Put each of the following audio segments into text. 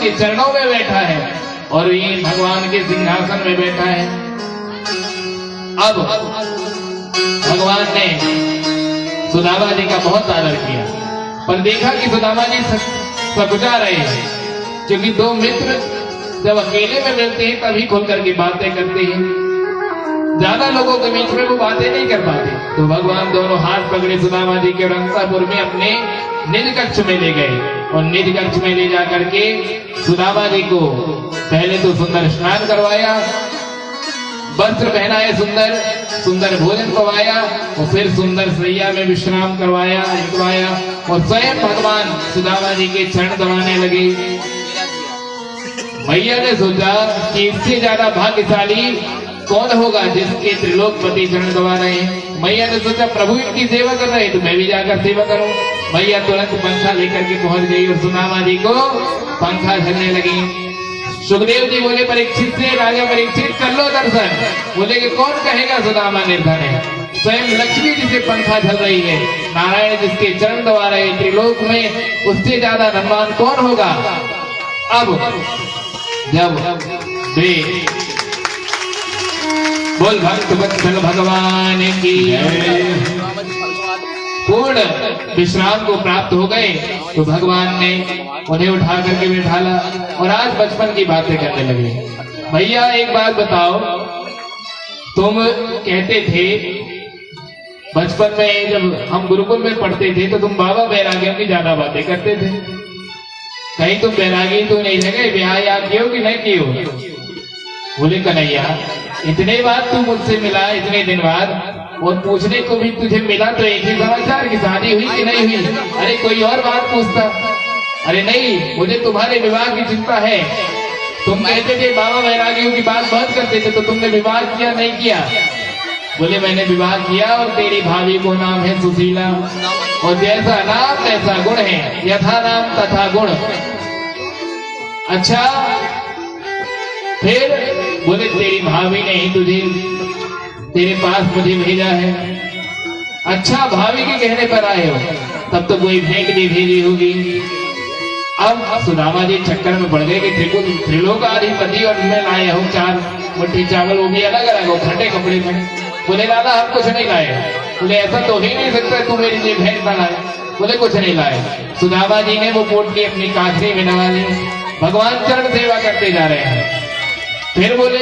उसके चरणों में बैठा है और ये भगवान के सिंहासन में बैठा है। अब भगवान ने सुदामा जी का बहुत आदर किया, पर देखा कि सुदामा जी सकुचा रहे हैं, क्योंकि दो मित्र जब अकेले में मिलते हैं तभी खुल करके बातें करते हैं, ज्यादा लोगों के बीच में वो बातें नहीं कर पाते। तो भगवान दोनों हाथ पकड़े सुदामा जी के अंतःपुर में अपने निज कक्ष में ले गए और निज कक्ष में ले जा करके सुदामा जी को पहले तो सुंदर स्नान करवाया, वस्त्र पहनाए, सुंदर सुंदर भोजन करवाया और फिर सुंदर सैया में विश्राम करवाया और स्वयं भगवान सुदामा जी के चरण दबाने लगे। मैया ने सोचा कि इससे ज्यादा भाग्यशाली कौन होगा जिसके त्रिलोकपति चरण दबा रहे हैं। मैया ने सोचा प्रभु इनकी सेवा कर रहे हैं तो मैं भी जाकर सेवा करूं। मैया तुरंत पंखा लेकर के पहुंच गई और सुदामा जी को पंखा झलने लगी। सुखदेव जी बोले परीक्षित से, राजा परीक्षित कर लो दर्शन। बोले कि कौन कहेगा सुदामा निर्धन है, स्वयं लक्ष्मी जी से पंखा झल रही है, नारायण जिसके चरण दबा रहे त्रिलोक में, उससे ज्यादा धनवान कौन होगा। अब जब वे बोल भक्त वत्सल भगवान की पूर्ण विश्राम को प्राप्त हो गए तो भगवान ने उन्हें उठा करके बिठाला और आज बचपन की बातें करने लगे। भैया एक बात बताओ, तुम कहते थे बचपन में जब हम गुरुकुल में पढ़ते थे तो तुम बाबा बैरागियों की ज्यादा बातें करते थे, कहीं तुम बैरागी तो नहीं रह ब्याह याद किए हो कि नहीं किए हो। बोले कन्हैया इतने बाद तू मुझसे मिला, इतने दिन बाद, और पूछने को भी तुझे मिला तो एक ही समाचार की शादी हुई कि नहीं हुई। अरे कोई और बात पूछता। अरे नहीं, मुझे तुम्हारे विवाह की चिंता है। तुम कहते थे बाबा बैरागियों की बात बहुत करते थे, तो तुमने विवाह किया नहीं किया। बोले मैंने विवाह किया और तेरी भाभी को नाम है सुशीला, और जैसा नाम तैसा गुण है, यथा नाम तथा गुण। अच्छा फिर बोले तेरी भाभी ने ही तुझे तेरे पास मुझे भेजा है। अच्छा भाभी के कहने पर आए हो, तब तो कोई भेंट भी भेजी होगी। अब सुदामा जी चक्कर में पड़ गए कि त्रिलोकाधिपति और मैं लाए हूँ 4 मुट्ठी चावल, वो भी अलग अलग हो, ठंडे कपड़े में। बोले लाला हम कुछ नहीं लाए। बोले ऐसा तो ही नहीं सकता तू मेरे लिए भेंट ना लाए। बोले कुछ नहीं लाए। सुदामा जी ने वो पोटली अपनी काखरी में नवा ली, भगवान चरण सेवा करते जा रहे हैं। फिर बोले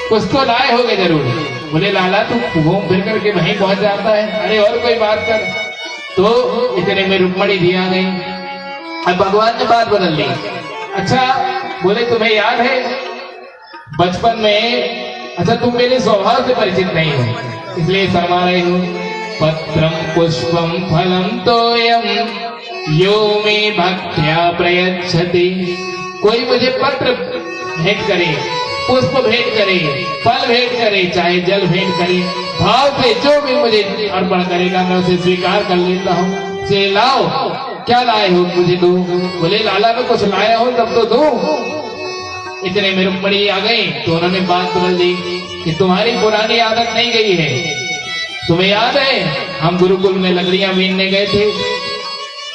कुछ तो लाए होगे जरूर। बोले लाला तू घूम फिर करके वहीं पहुंच जाता है, अरे और कोई बात कर। तो इतने में रुक्मणी जी आ गई। अब भगवान ने बात बदल ली। अच्छा बोले तुम्हें याद है बचपन में, अच्छा तुम मेरे स्वभाव से परिचित नहीं हो इसलिए शर्मा रहे हो। पत्रम पुष्पम फलम तोयम यो मे भक्त्या प्रयच्छति। कोई मुझे पत्र भेंट करे, पुष्प भेंट करे, फल भेंट करे, चाहे जल भेंट करे, भाव से जो भी मुझे अर्पण करेगा मैं उसे स्वीकार कर लेता हूँ। से लाओ क्या लाए हो मुझे दो। बोले लाला मैं कुछ लाया हूँ तब तो दो। इतने में रुक्मणी आ गई तो उन्होंने बात बदल दी कि तुम्हारी पुरानी आदत नहीं गई है। तुम्हें याद है हम गुरुकुल में लकड़ियां बीनने गए थे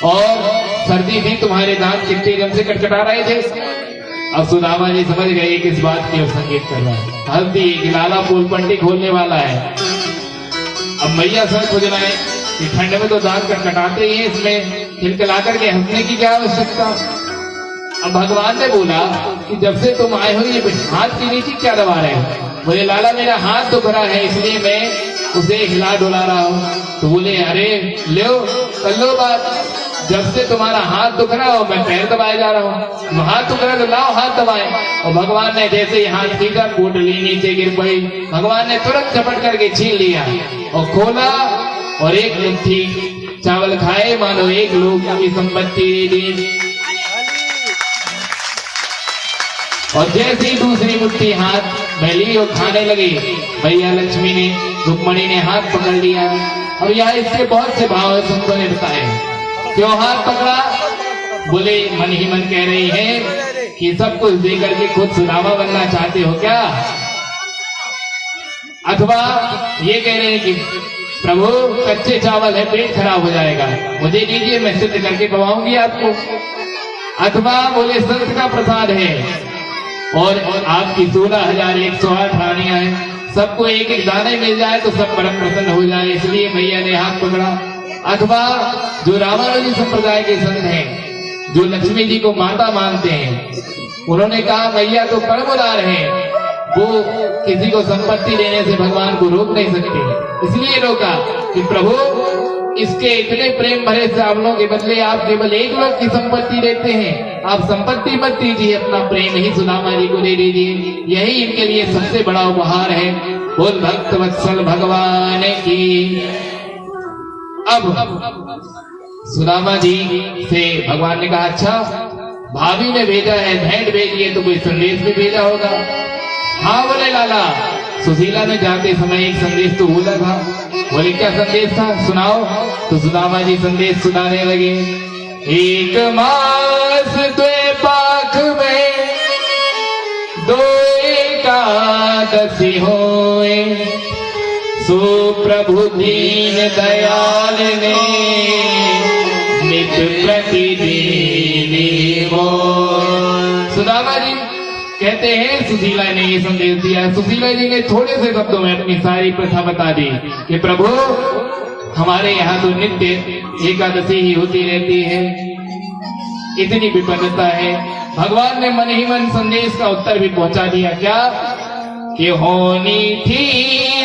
और सर्दी थी, तुम्हारे दांत चिट्टे जम से कटकटा रहे थे। अब सुदामा जी समझ गए किस बात की संकेत कर रहा है। हल्दी कि लाला फूल पंटी खोलने वाला है। अब मैया सर खोज रहे कि ठंड में तो दांत कटकटाते ही हैं, इसमें खिलखिला करके हंसने की क्या आवश्यकता। अब भगवान ने बोला कि जब से तुम आए हो ये हाथ के नीचे क्या दबा रहे हो। बोले लाला मेरा हाथ दुख रहा है इसलिए मैं उसे हिला डुला रहा हूँ। तो बोले अरे लो कर लो बात, जब से तुम्हारा हाथ दुख रहा हो मैं पैर दबाए जा रहा हूँ। हाथ दुख रहा तो लाओ हाथ दबाए। और भगवान ने जैसे ही हाथ खींचा पोटली नीचे गिर पड़ी। भगवान ने तुरंत झपट करके छीन लिया और खोला और एक मुट्ठी चावल खाए मानो एक लोग की संपत्ति दे दी। और जैसे ही दूसरी मुट्ठी हाथ में ली और खाने लगी, भैया लक्ष्मी ने रुक्मणी ने हाथ पकड़ लिया। और यहाँ इसके बहुत से भाव है, तुमको ने बताए क्यों हाथ पकड़ा। बोले मन ही मन कह रही है कि सब कुछ देकर के खुद सुदामा बनना चाहते हो क्या, अथवा ये कह रहे हैं कि प्रभु कच्चे चावल है पेट खराब हो जाएगा, मुझे दीजिए मैं सिद्ध करके खवाऊंगी आपको। अथवा बोले संत का प्रसाद है और आपकी 16,108 रानियां हैं, सबको एक एक दाने मिल जाए तो सब परम प्रसन्न हो जाए, इसलिए मैया ने हाथ पकड़ा। अथवा जो रामानुजी संप्रदाय के संत हैं, जो लक्ष्मी जी को माता मानते हैं, उन्होंने कहा मैया तो परमुदार है, वो किसी को संपत्ति देने से भगवान को रोक नहीं सकते, इसलिए रोका कि प्रभु इसके इतने प्रेम भरे श्रावणों के बदले आप केवल एक लोग की संपत्ति देते हैं, आप संपत्ति मत दीजिए, अपना प्रेम ही सुदामा जी को दे दीजिए, यही इनके लिए सबसे बड़ा उपहार है। बोल भक्त वत्सल भगवान की। अब सुदामा जी से भगवान ने कहा अच्छा भाभी ने भेजा है, भेंट भेजी है, तो कोई संदेश भी भेजा होगा। हाँ बोले लाला, सुशीला ने जाते समय एक संदेश तो बोला था। बोले क्या संदेश था, सुनाओ। तो सुदामा जी संदेश सुनाने लगे। एक मास द्वे पाख में दो एकादशी होए, सो प्रभु दीन दयाल ने नित प्रतिदिन हो। सुदामा जी कहते हैं सुशीला ने ये संदेश दिया। सुशीला जी ने थोड़े से शब्दों में अपनी सारी प्रथा बता दी कि प्रभु हमारे यहाँ तो नित्य एकादशी ही होती रहती है, इतनी विपन्नता है। भगवान ने मन ही मन संदेश का उत्तर भी पहुंचा दिया। क्या कि होनी थी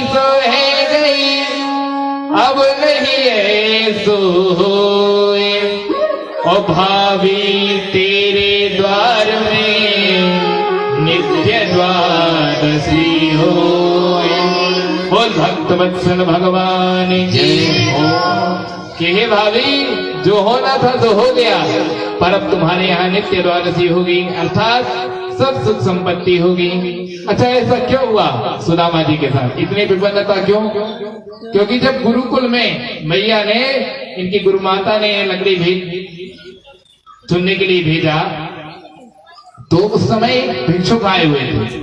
सो है गई, अब नहीं है सो होए, ओ भाभी तेरे द्वार में नित्य द्वादशी हो। बोल भक्त वत्सल भगवान जय हो। कि हे भाभी जो होना था तो हो गया, पर अब तुम्हारे यहाँ नित्य द्वादशी होगी, अर्थात सब सुख संपत्ति होगी। अच्छा ऐसा क्यों हुआ सुदामा जी के साथ, इतनी विपन्नता क्यों? क्योंकि जब गुरुकुल में मैया ने, इनकी गुरु माता ने लकड़ी चुनने के लिए भेजा, तो उस समय भिक्षुक आए हुए थे।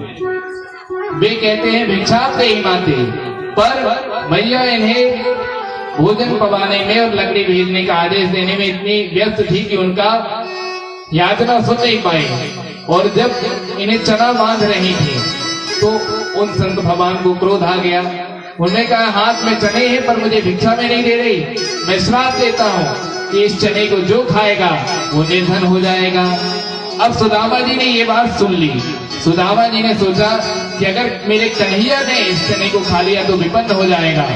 वे कहते हैं भिक्षा ही माते, पर मैया इन्हें भोजन पवाने में और लकड़ी भेजने का आदेश देने में इतनी व्यस्त थी कि उनका याचना सुन नहीं पाए। और जब इन्हें चना बांध रही थी तो उन संत भगवान को क्रोध आ गया। उन्होंने कहा हाथ में चने हैं पर मुझे भिक्षा में नहीं दे रही, मैं श्राप देता हूँ कि इस चने को जो खाएगा वो निर्धन हो जाएगा। अब सुदामा जी ने ये बात सुन ली। सुदामा जी ने सोचा कि अगर मेरे कन्हैया ने इस चने को खा लिया तो विपन्न हो जाएगा,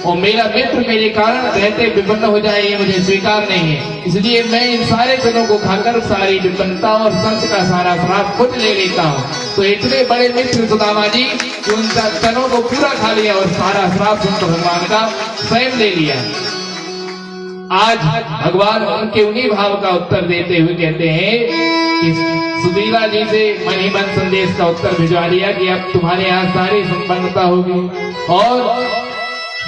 और मेरा मित्र मेरे कारण रहते विपन्न हो जाए, ये मुझे स्वीकार नहीं है, इसलिए मैं इन सारे चनों को खाकर सारी विपन्नता और संत का सारा श्राप खुद ले लेता हूँ। तो इतने बड़े मित्र सुदामा जी जो उन चनों को पूरा खा लिया और सारा श्राप संत भगवान का स्वयं ले लिया। आज भगवान उनके उन्हीं भाव का उत्तर देते हुए कहते हैं कि सुशीला जी से मन ही मन संदेश का उत्तर भिजवा दिया कि अब तुम्हारे यहाँ सारी संपन्नता होगी। और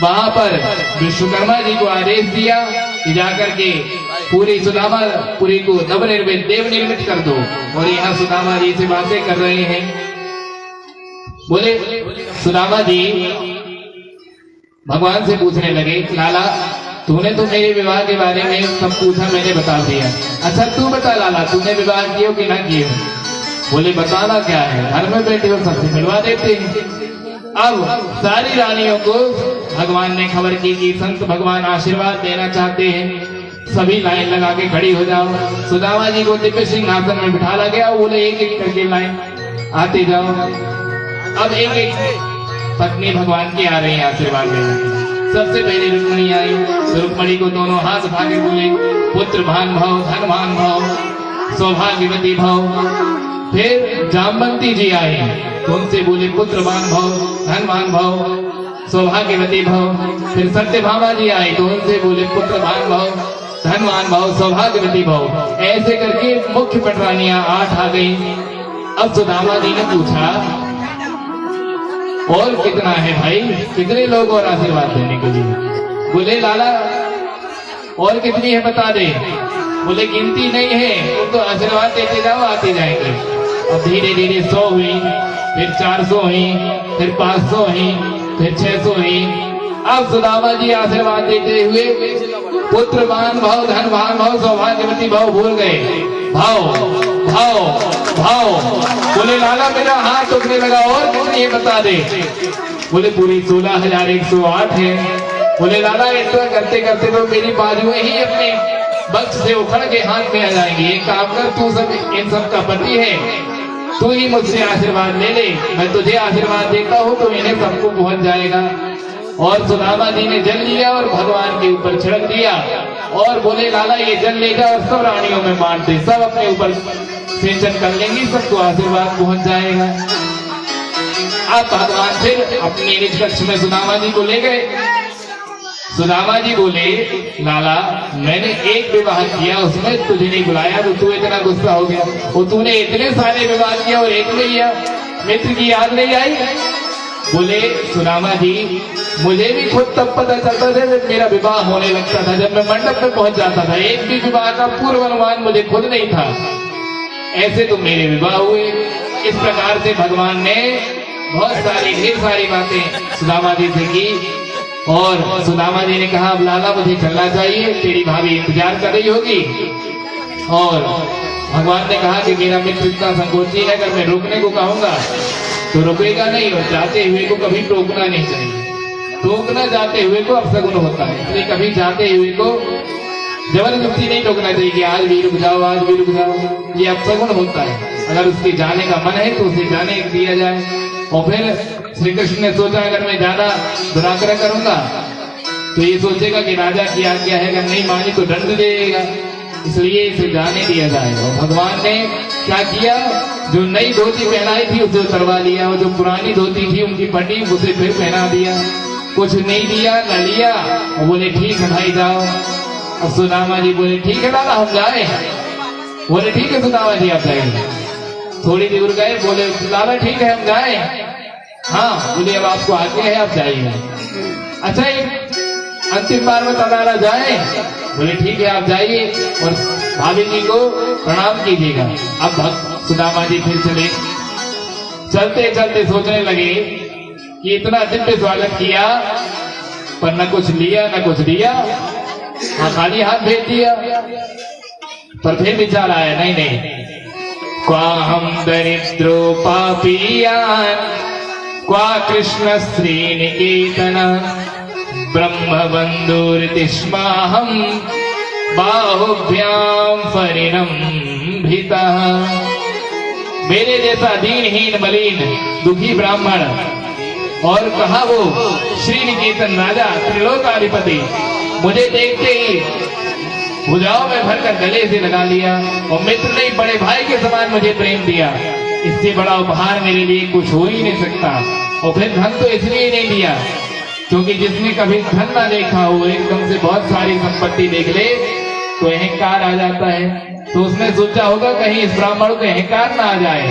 वहां पर विश्वकर्मा जी को आदेश दिया कि जाकर के पूरी सुदामापुरी को नवनिर्मित देव निर्मित कर दो। और यहाँ सुदामा जी से बातें कर रहे हैं। बोले सुदामा जी भगवान से पूछने लगे लाला तूने तो मेरे विवाह के बारे में सब पूछा, मैंने बता दिया, अच्छा तू बता लाला तूने विवाह किया कि ना किया? बोले बताना क्या है, घर में बैठे हो सबसे मिलवा देते हैं। अब सारी रानियों को भगवान ने खबर की कि संत भगवान आशीर्वाद देना चाहते हैं, सभी लाइन लगा के खड़ी हो जाओ। सुदामा जी को दिव्य सिंहासन में बिठाला गया। बोले एक एक करके लाइन आते जाओ। अब एक एक पत्नी भगवान की आ रही है आशीर्वाद देने। सबसे पहले रुक्मणी आई, तो रुक्मणी को दोनों हाथ उठा के बोले पुत्र भान भाव धनवान भाव सौभाग्यवती भाव। फिर जामवंती जी आई तो उनसे बोले पुत्रवान भाव धनवान भाव सौभाग्यवती भाव। फिर सत्यभामा जी आई तो उनसे बोले पुत्रवान भाव धनवान भाव सौभाग्यवती भाव। ऐसे करके मुख्य पटरानियां 8 आ गई। अब सुदामा जी ने पूछा और कितना है भाई, कितने लोग और आशीर्वाद देने के लिए? बोले लाला और कितनी है बता दे। बोले गिनती नहीं है, तुम तो आशीर्वाद देते जाओ आते जाएंगे। अब धीरे धीरे 100 हुई, फिर 400 हुई, फिर 500 हुई, फिर 600 हुई। अब सुदामा जी आशीर्वाद देते हुए पुत्रवान भाव धनवान भाव सौभाग्यवती भाव भूल गए। भाव भाव भाव। बोले लाला मेरा हाथ उठने लगा, और कितनी है बता दे। बोले पूरी 16,108 है। बोले लाला इतना करते करते तो मेरी बाजुएं ही अपने वक्ष से उखड़ के हाथ में आ जाएंगी। एक काम कर, तू सब इन सब का पति है, तू ही मुझसे आशीर्वाद ले ले, मैं तुझे आशीर्वाद देता हूँ तो इन्हें सबको पहुंच जाएगा। और सुदामा जी ने जल लिया और भगवान के ऊपर छिड़क दिया और बोले लाला ये जल ले जा और सब रानियों में बांट दे, सब अपने ऊपर सिंचन कर लेंगी, सबको आशीर्वाद पहुंच जाएगा। अब भगवान फिर अपने निज कक्ष में सुदामा जी को ले गए। सुदामा जी बोले लाला मैंने एक विवाह किया, उसमें तुझे नहीं बुलाया तो तू इतना गुस्सा हो गया। वो तूने इतने सारे विवाह किया और एक में लिया, मित्र की याद नहीं आई। बोले सुदामा जी मुझे भी खुद तब पता चलता था जब मेरा विवाह होने लगता था, जब मैं मंडप में पहुंच जाता था, एक भी विवाह का पूर्व अनुमान मुझे खुद नहीं था। ऐसे तो मेरे विवाह हुए। इस प्रकार से भगवान ने बहुत सारी ढेर सारी बातें सुदामा जी से की। और सुदामा जी ने कहा अब लाला मुझे चलना चाहिए, तेरी भाभी इंतजार कर रही होगी। और भगवान ने कहा कि मेरा मित्र इतना संकोची है, अगर मैं रोकने को कहूंगा तो रुकेगा नहीं, और जाते हुए को कभी टोकना नहीं चाहिए। टोकना जाते हुए को अपशगुन होता है, इसलिए कभी जाते हुए को जबरदस्ती नहीं टोकना चाहिए कि आज भी रुक जाओ, आज भी रुक जाओ, ये अपशगुन होता है। अगर उसके जाने का मन है तो उसे जाने दिया जाए। और फिर श्री कृष्ण ने सोचा अगर मैं ज्यादा दुराग्रह करूंगा तो ये सोचेगा कि राजा की आज्ञा है, अगर नहीं मानी तो दंड देगा, इसलिए इसे जाने दिया जाएगा। और भगवान ने क्या किया, जो नई धोती पहनाई थी उसे उतरवा लिया, और जो पुरानी धोती थी उनकी पट्टी उसे फिर पहना दिया। कुछ नहीं दिया न लिया, और बोले ठीक है भाई जाओ। अब सुदामा जी बोले ठीक है लाला हम जाए। बोले ठीक है सुदामा जी आप जाएंगे। थोड़ी दूर गए, बोले लाला ठीक है हम जाए। हाँ बोले अब आपको आज्ञा है आप जाइए। अच्छा एक अंतिम बार में लाला जाए। बोले ठीक है आप जाइए और भाभी जी को प्रणाम कीजिएगा। अब सुदामा जी फिर चले। चलते चलते सोचने लगे कि इतना दिव्य स्वागत किया पर न कुछ लिया न कुछ दिया, हाँ खाली हाथ भेज दिया। पर फिर विचार आया नहीं नहीं, क्वा हम दरिद्रो पापियान क्वा कृष्ण श्रीनिकेतन ब्रह्म बंधुर्तिष्माहम बाहुभ्याम परिणम्भितः। मेरे जैसा दीनहीन मलिन दुखी ब्राह्मण, और कहा वो श्री निकेतन राजा त्रिलोकाधिपति, मुझे देखते ही भुजाओं में भरकर गले से लगा लिया, और मित्र ने बड़े भाई के समान मुझे प्रेम दिया। इससे बड़ा उपहार मेरे लिए कुछ हो ही नहीं सकता। और फिर धन तो इसलिए नहीं दिया क्योंकि जिसने कभी धन ना देखा हो, एकदम से बहुत सारी संपत्ति देख ले तो अहंकार आ जाता है। तो उसने सोचा होगा कहीं इस ब्राह्मण को अहंकार ना आ जाए,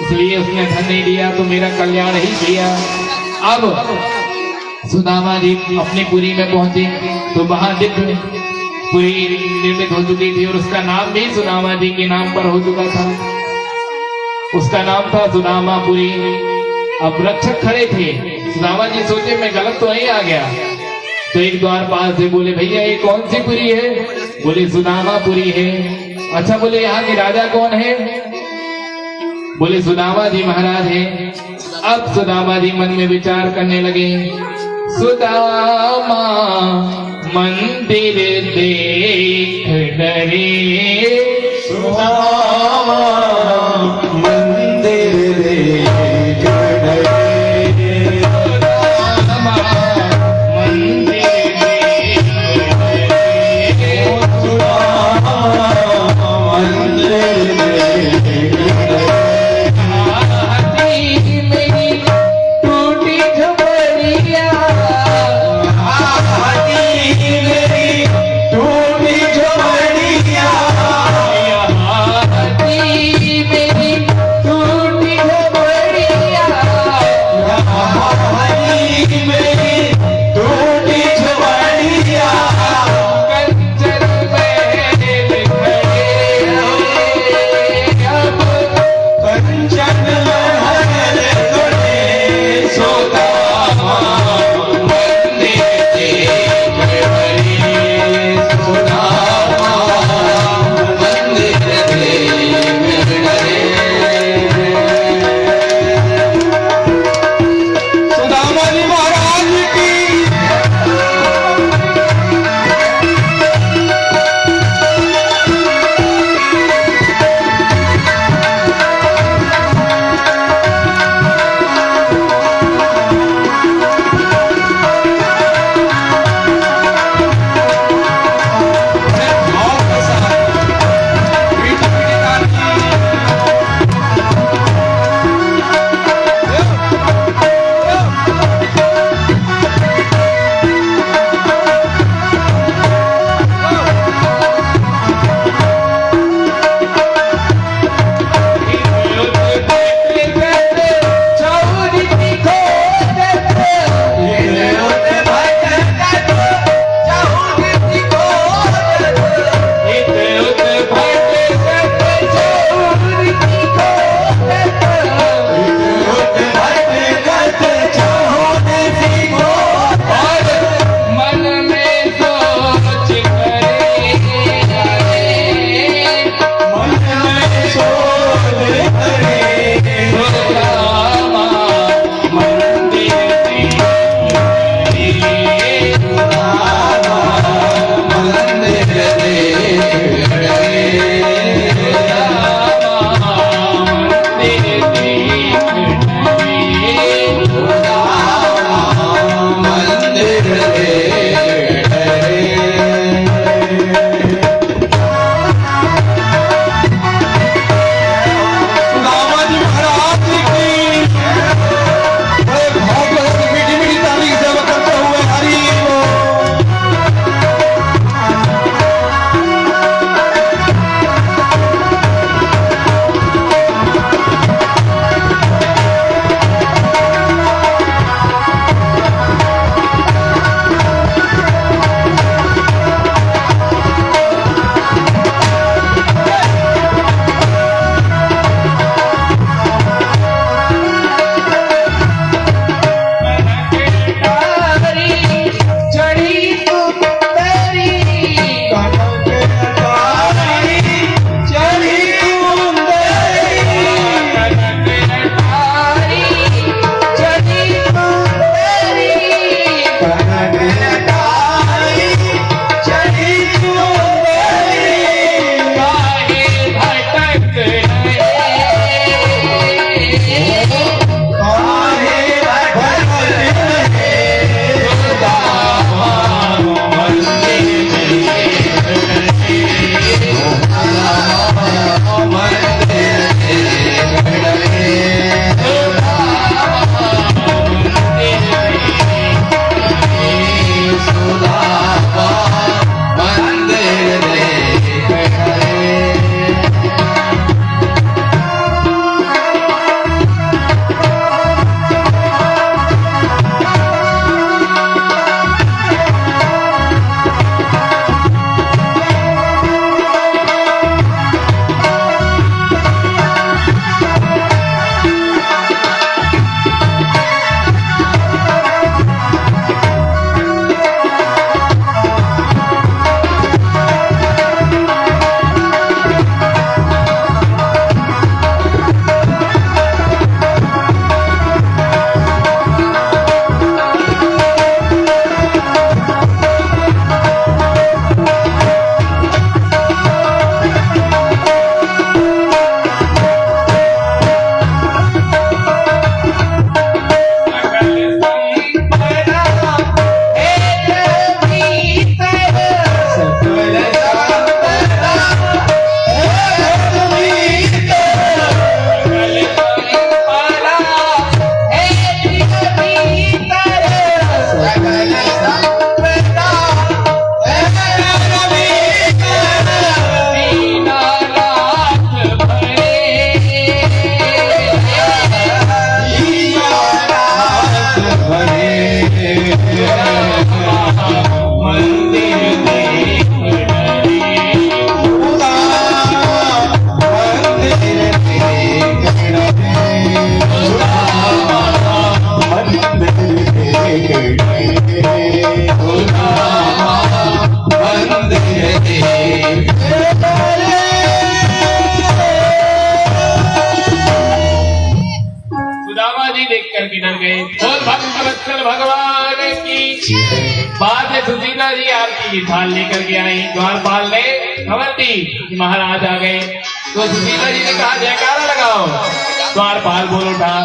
इसलिए उसने धन नहीं दिया, तो मेरा कल्याण ही किया। अब सुदामा जी अपनी पुरी में पहुंचे तो वहां दिव्य पुरी निर्मित हो चुकी थी, और उसका नाम भी सुदामा जी के नाम पर हो चुका था। उसका नाम था सुदामापुरी। अब रक्षक खड़े थे। सुदामा जी सोचे मैं गलत तो नहीं आ गया, तो एक द्वारपाल से बोले भैया ये कौन सी पुरी है? बोले सुदामापुरी है। अच्छा बोले यहाँ के राजा कौन है? बोले सुदामा जी महाराज है। अब सुदामा जी मन में विचार करने लगे, सुदामा मंदिर देख डरे, सुदामा मंदिर देख डरे, सुदामा मंदिर देख डरे, सुदामा मंदिर देख डरे, हाथी मेरी टूटी झोपड़िया, टूटी झोपड़िया, हाथी मेरी करके डर गए। बोल भक्तवत्सल भगवान की बाद में सुशीला जी आपकी थाल लेकर के आई। द्वारपाल ने खबर दी कि महाराज आ गए, तो सुशीला जी ने कहा जयकारा लगाओ। द्वारपाल बोल उठा,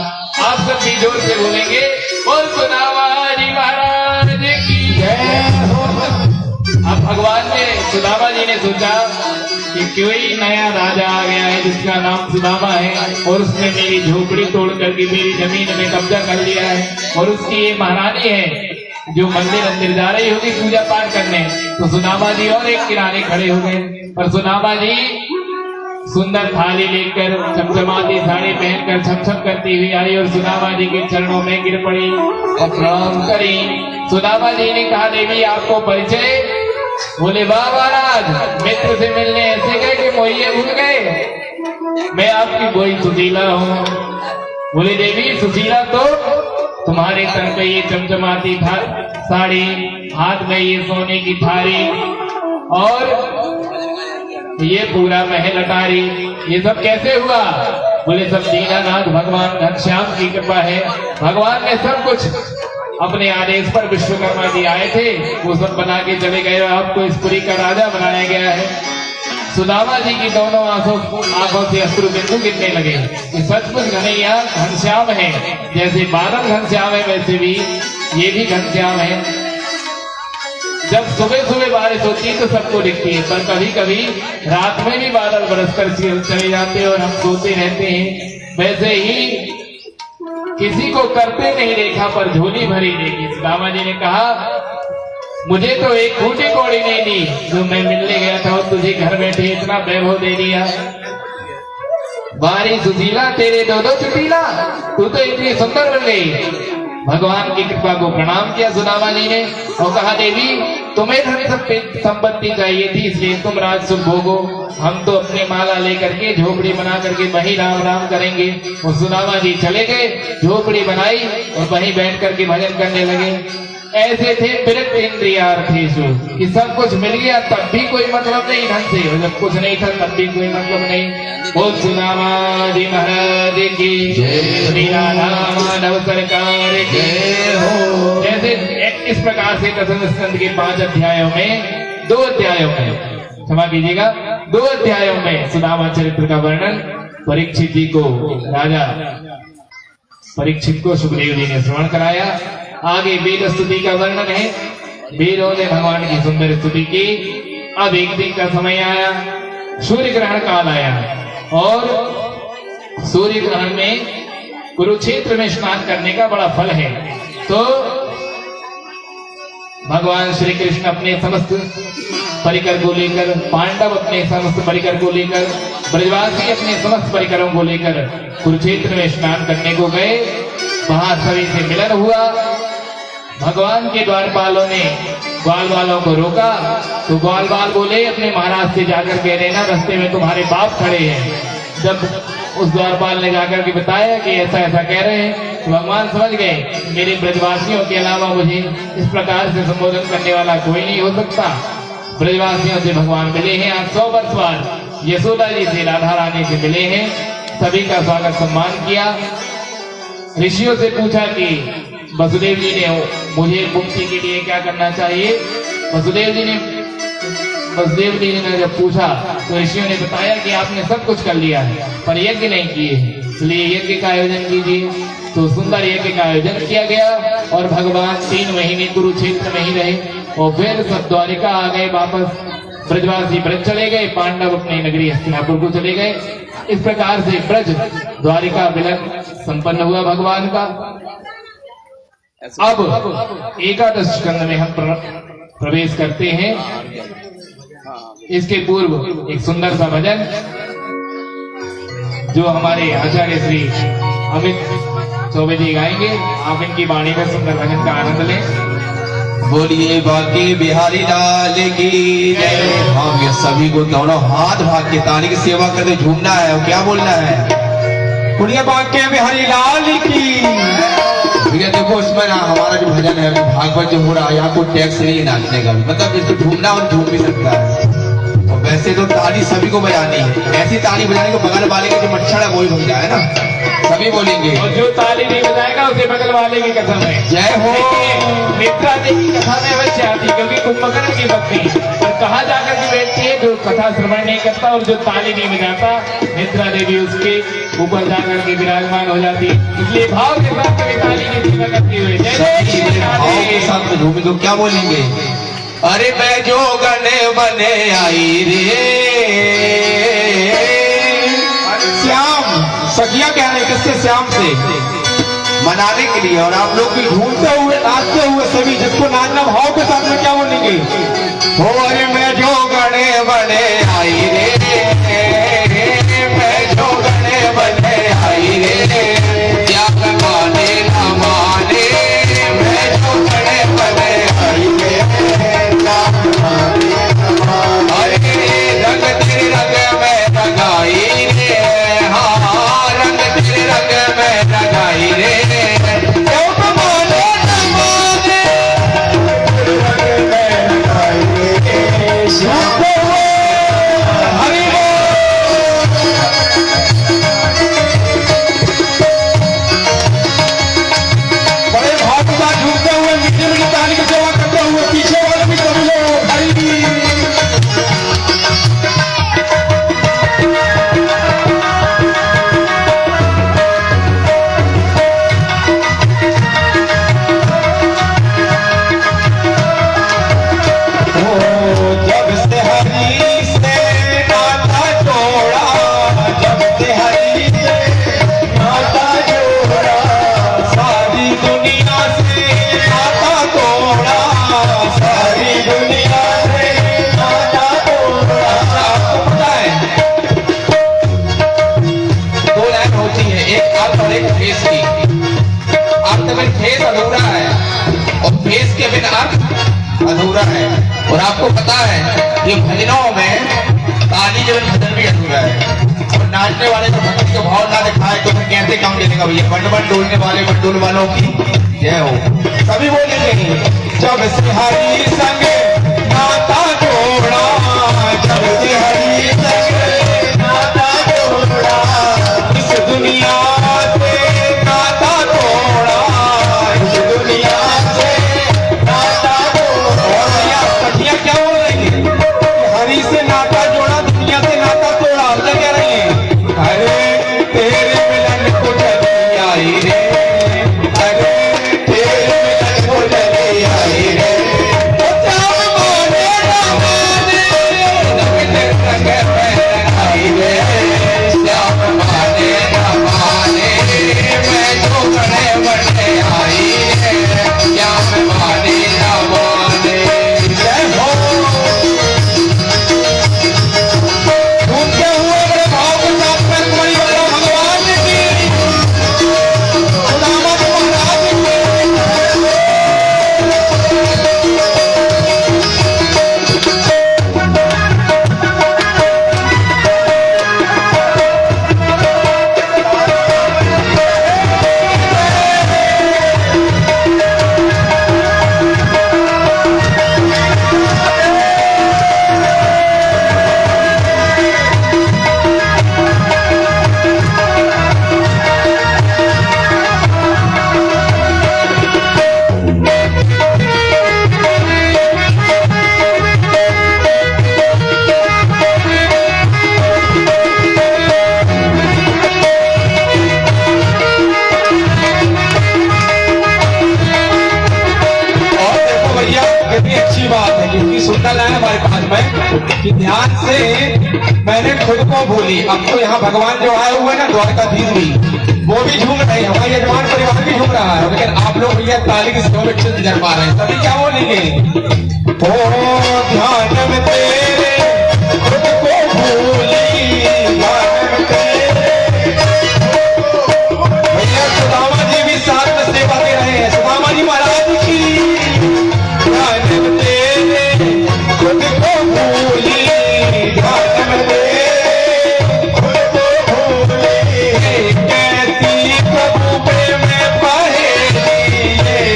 आप सब भी जोर से बोलेंगे, बोल सुदामा जी महाराज की जय हो। अब भगवान ने सुदामा जी ने सोचा कि कोई नया राजा आ गया है जिसका नाम सुदामा है और उसने मेरी झोपड़ी तोड़ करके मेरी जमीन में कब्जा कर लिया है और उसकी ये महारानी है जो मंदिर अंदर जा रही होगी पूजा पाठ करने। तो सुदामा जी और एक किनारे खड़े हो गए, पर सुदामा जी सुंदर थाली लेकर चमचमाती साड़ी पहनकर छमछम करती हुई आई और सुदामा जी के चरणों में गिर पड़ी और प्रणाम करी। सुदामा जी ने कहा, देवी आपको परिचय? बोले, वाह महाराज, मित्र से मिलने ऐसे गए कि मोहिए भूल गए, मैं आपकी बोई सुशीला हूँ। बोले, देवी सुशीला तो तुम्हारे तन पे ये चमचमाती साड़ी, हाथ में ये सोने की थाली और ये पूरा महल अटारी, ये सब कैसे हुआ? बोले, सब दीनानाथ भगवान घनश्याम की कृपा है। भगवान ने सब कुछ अपने आदेश पर विश्वकर्मा जी आए थे, वो सब बना के चले गए, आपको इस पुरी का राजा बनाया गया है। सुदामा जी की दोनों आंखों से अश्रु बिंदु गिरने लगे कि सचमुच घनैया घनश्याम है, जैसे बादल घनश्याम है वैसे भी ये भी घनश्याम है। जब सुबह सुबह बारिश होती है तो सबको दिखती है, पर कभी कभी रात में भी बादल बरसकर चले जाते हैं और हम सोते रहते हैं। वैसे ही किसी को करते नहीं देखा पर झोली भरी देखी। सुदामा जी ने कहा, मुझे तो एक खूंटी कौड़ी नहीं दी जो मैं मिलने गया था और तुझे घर बैठे इतना वैभव दे दिया। बारी सुशीला तेरे दो दो चुटीला, तू तो इतनी सुंदर बन गई। भगवान की कृपा को प्रणाम किया सुदामा जी ने और कहा, देवी तुम्हें धन संपत्ति चाहिए थी इसलिए तुम राज सुख भोगो, हम तो अपने माला लेकर के झोपड़ी बना करके वही राम राम करेंगे। और सुदामा जी चले गए, झोपड़ी बनाई और वहीं बैठ करके भजन करने लगे। ऐसे थे विरक्त इंद्रियार्थेषु कि सब कुछ मिल गया तब भी कोई मतलब नहीं ढंग से, और जब कुछ नहीं था तब भी कोई मतलब नहीं। बोल सुदामा जी महाराज की श्री राधा माधव सरकार की हो। जैसे इस प्रकार से दसम स्कंद के 5 अध्यायों में 2 अध्यायों में, क्षमा कीजिएगा, 2 अध्यायों में सुदामा चरित्र का वर्णन परीक्षित जी को, राजा परीक्षित को सुखदेव जी ने श्रवण कराया। आगे वेद स्तुति का वर्णन है, वेदों ने भगवान की सुंदर स्तुति की। अब एक दिन का समय आया, सूर्य ग्रहण काल आया और सूर्य ग्रहण में कुरुक्षेत्र में स्नान करने का बड़ा फल है। तो भगवान श्री कृष्ण अपने समस्त परिकर को लेकर, पांडव अपने समस्त परिकर को लेकर, ब्रजवासी अपने समस्त परिकरों को लेकर कुरुक्षेत्र में स्नान करने को गए। वहां सभी से मिलन हुआ। भगवान के द्वारपालों ने ग्वाल वालों को रोका तो ग्वाल वाल बोले, अपने महाराज से जाकर कह देना रास्ते में तुम्हारे बाप खड़े हैं। जब उस द्वारपाल ने जाकर के बताया कि ऐसा ऐसा कह रहे हैं तो भगवान समझ गए मेरे ब्रजवासियों के अलावा मुझे इस प्रकार से संबोधन करने वाला कोई नहीं हो सकता। ब्रजवासियों से भगवान मिले हैं, आज 100 वर्ष बाद यशोदा जी से, राधा रानी से मिले हैं। सभी का स्वागत सम्मान किया। ऋषियों से पूछा कि वसुदेव जी ने मुझे मुक्ति के लिए क्या करना चाहिए। वसुदेव जी ने जब पूछा तो ऋषियों ने बताया कि आपने सब कुछ कर लिया है पर यज्ञ नहीं किए, इसलिए यज्ञ का आयोजन कीजिए। तो सुंदर यज्ञ का आयोजन किया गया और भगवान 3 महीने कुरुक्षेत्र में ही रहे और फिर सब द्वारिका आ गए वापस। ब्रजवासी ब्रज चले गए, पांडव अपने नगरी हस्तिनापुर को चले गए। इस प्रकार से ब्रज द्वारिका मिलन संपन्न हुआ भगवान का। अब एकादश स्कंद में हम प्रवेश करते हैं। इसके पूर्व एक सुंदर सा भजन जो हमारे आचार्य श्री अमित चौबे जी गाएंगे। आप इनकी वाणी में सुंदर भजन का आनंद लें। बोलिए बाकी बिहारी लाल की जय। हम ये सभी को दोनों हाथ भाग के ताली की सेवा करके झूमना है और क्या बोलना है, बोलिए बाकी बिहारी लाल की। भैया देखो उसमें ना हमारा जो भजन है भागवत जो हो रहा है, यहाँ कोई टैक्स नहीं है नाचने का, मतलब जिसको झूमना और झूम भी सकता है। और वैसे तो ताली सभी को बजानी है, ऐसी ताली बजाने को बगल वाले का जो मच्छर है वही भग जाए ना। सभी बोलेंगे। और जो ताली नहीं बजाएगा उसे बगल वाले की कसम है। जय हो। मित्रा देवी कथा में अवश्य आती क्योंकि कुंभकर्ण की भक्ति और कहा जाकर के बैठती है जो कथा श्रवण नहीं करता और जो ताली नहीं बजाता मित्रा देवी उसके ऊपर जाकर के विराजमान हो जाती है। इसलिए भाव के साथ कभी ताली की सेवा करती हुई भाव के साथ में झूमे तो क्या बोलेंगे? अरे मैं जो गने बने आई रे श्याम, सखिया कह रहे किससे? श्याम से मनाने के लिए। और आप लोग भी झूमते हुए नाचते हुए सभी जिसको नाचना भाव के साथ में क्या बोलेंगे? हो अरे मैं जो गने बने आई रे, मैं जो गने बने आई रे, क्या माने ना माने, मैं जो गने बने आई रे, अरे रंग तेरे रंग में रंगाई रे, हाँ रंग तेरे रंग में रंगाई रे, अधूरा है। और आपको पता है ये भजनों में ताली जब भजन भी अधूरा है और नाचने वाले तो भक्ति का भाव ना दिखाए तो फिर कैसे काम चलेगा भैया? बंड डोलने वाले बंडोल वालों की जय हो। सभी बोलेंगे जब से हरि संग नाता जोड़ा, जब से हरि संग नाता जोड़ा, इस दुनिया से नाता तोड़ा, इस दुनिया से नाता तोड़ा। क्या बोल रही है? हरि से नाता जोड़ा, दुनिया से नाता तोड़ा। क्या कह रही है? अरे तेरे मिलन को चली आई रे, अरे तेरे मिलन को चली आई रे, तो चाव माने ना माने, नवीन रंग में आई रे, चाव माने ना माने, मैं जो गने बने आई रे, चाव माने ना माने। जय हो। घूमते हुए बड़े भाव के साथ में कोई बड़ा भगवान की खुदावंद महाराज सुंदर लाइन हमारे पास में कि ध्यान से मैंने खुद को भूली। अब तो यहाँ भगवान जो आए हुए ना द्वारकाधीश भी, वो भी झूम रहे हैं, हमारे यजमान परिवार भी झूम रहा है, लेकिन आप लोग भैया ताली की सेवा में नजर पा रहे हैं। तभी क्या बोलेंगे? ओ ध्यान में तेरे खुद को भूली, ध्यान में तेरे। भैया सुदामा जी भी साथ में सेवा दे रहे हैं, सुदामा जी महाराज की। ध्यान में तेरे खुद को भूली, ध्यान में तेरे खुद को भूली, कहती प्रभु प्रेम पहेली,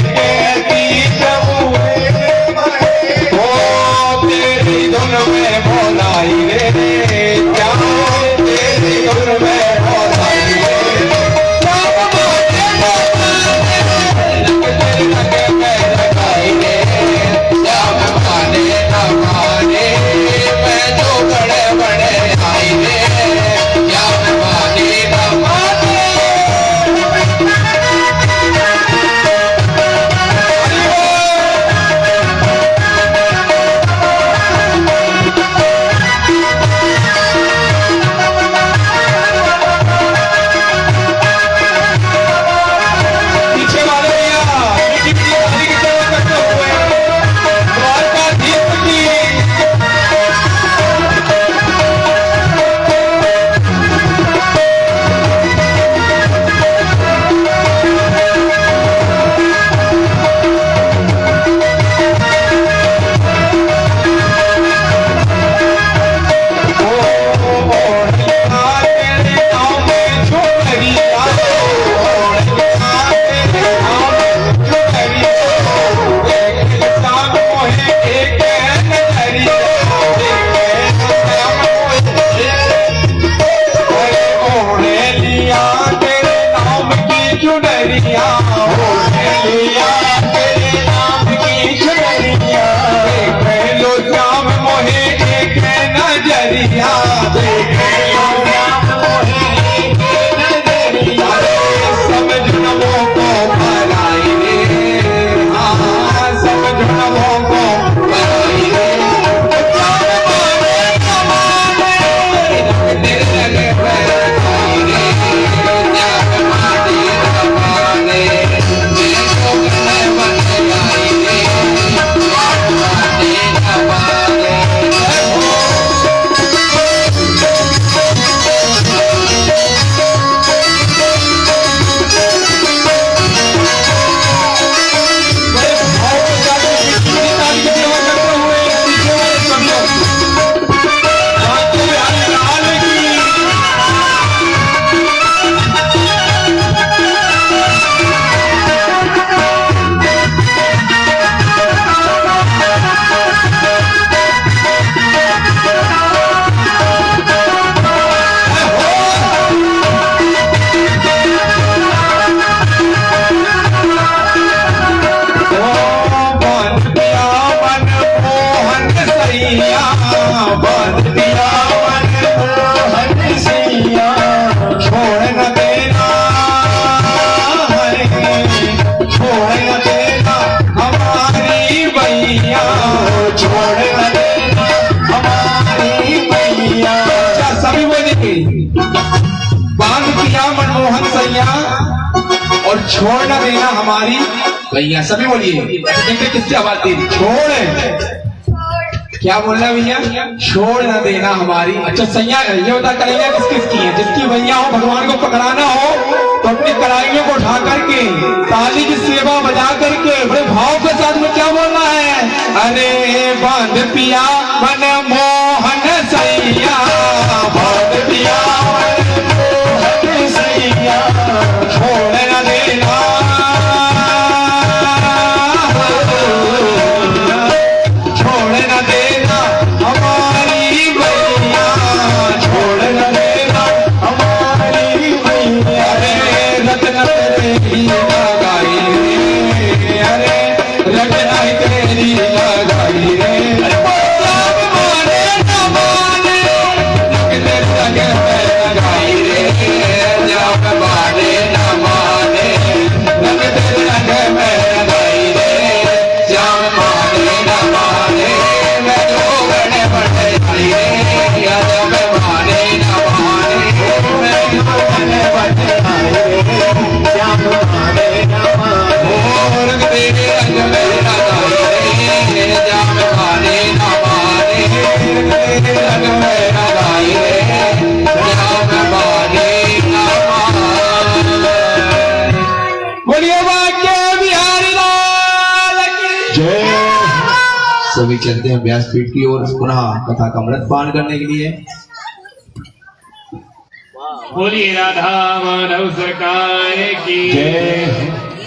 कहती प्रभु प्रेम पहेली, ओ तेरी धुन नजरिया होने लिया तेरे नाम की चुनरिया देख लो श्याम मोहे एक नजरिया देख लो श्याम मोहे एक नजरिया समझ नमो को भलाई रे हाँ समझ नमो को भलाई रे मनमोहन सैया और छोड़ न देना हमारी भैया सभी बोलिए देखते किससे आवाज दी छोड़ क्या बोल रहा है भैया छोड़ न देना हमारी अच्छा सैया ये बता करेंगे किस किसकी है जिसकी भैया हो भगवान को पकड़ाना हो तो अपनी कड़ाइयों को उठा करके ताली की सेवा बजा करके बड़े भाव के साथ में क्या बोलना है अरे बांध पिया मनमोहन सैया बांध पिया मनमोहन सैया छोड़ न देना छोड़ न देना हमारी भैया छोड़ न देना हमारी भैया अरे रत्न तेरी लगाई रे अरे रत्न तेरी लगाई रे सभी चलते हैं व्यासपीठ की ओर पुनः कथा का अमृत पान करने के लिए बोलिए राधा माधव सरकार की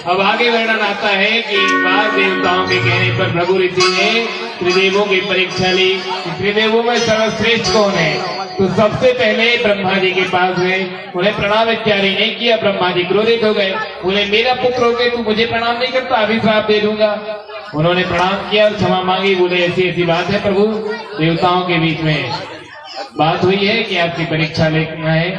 अब आगे वर्णन आता है कि बार देवताओं के कहने पर भृगु ऋषि ने त्रिदेवों की परीक्षा ली। त्रिदेवों में सर्वश्रेष्ठ कौन है? तो सबसे पहले ब्रह्मा जी के पास गए, उन्हें प्रणाम इत्यादि नहीं किया। ब्रह्मा जी क्रोधित हो गए, बोले मेरा पुत्र हो गए तू मुझे प्रणाम नहीं करता, अभिश्राप दे दूंगा। उन्होंने प्रणाम किया और क्षमा मांगी, बोले ऐसी ऐसी बात है प्रभु, देवताओं के बीच में बात हुई है कि आपकी परीक्षा लेना है।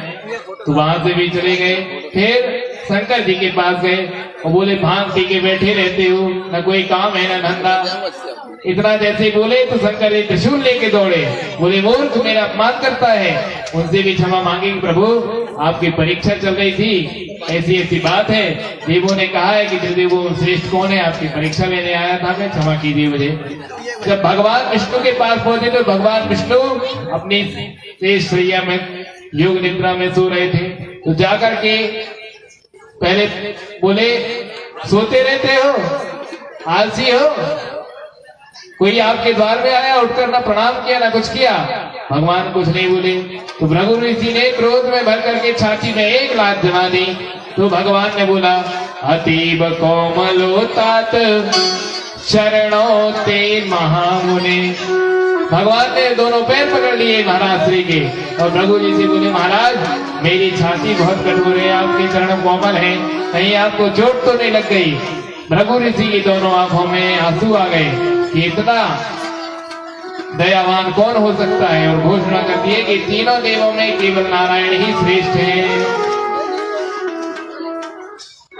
तो वहां से भी चले गए। फिर शंकर जी के पास गए और बोले भांग पी के बैठे रहते हो, न कोई काम है न धंधा। इतना जैसे ही बोले तो शंकर जी त्रिशूल लेके दौड़े, बोले मूर्ख मेरा अपमान करता है। उनसे भी क्षमा मांगी, प्रभु आपकी परीक्षा चल रही थी, ऐसी ऐसी बात है। देवों ने कहा है कि देवों श्रेष्ठ कौन है, आपकी परीक्षा लेने आया था मैं, क्षमा कीजिए मुझे। जब भगवान विष्णु के पास पहुंचे तो भगवान विष्णु अपनी शेष शैया में योग निद्रा में सो रहे थे। तो जाकर के पहले बोले सोते रहते हो, आलसी हो, कोई आपके द्वार में आया, उठकर ना प्रणाम किया ना कुछ किया। भगवान कुछ नहीं बोले। तो भृगु ऋषि ने क्रोध में भर करके छाती में एक लात जमा दी। तो भगवान ने बोला अतीब कोमलो तात शरणो ते महामुने भगवान ने दोनों पैर पकड़ लिए महाराज श्री के और भृगु जी से बोले, महाराज मेरी छाती बहुत कठोर है, आपके चरण कोमल हैं, कहीं आपको चोट तो नहीं लग गई। भृगु ऋषि की दोनों आंखों में आंसू आ गए कि इतना दयावान कौन हो सकता है, और घोषणा करती है कि तीनों देवों में केवल नारायण ही श्रेष्ठ है।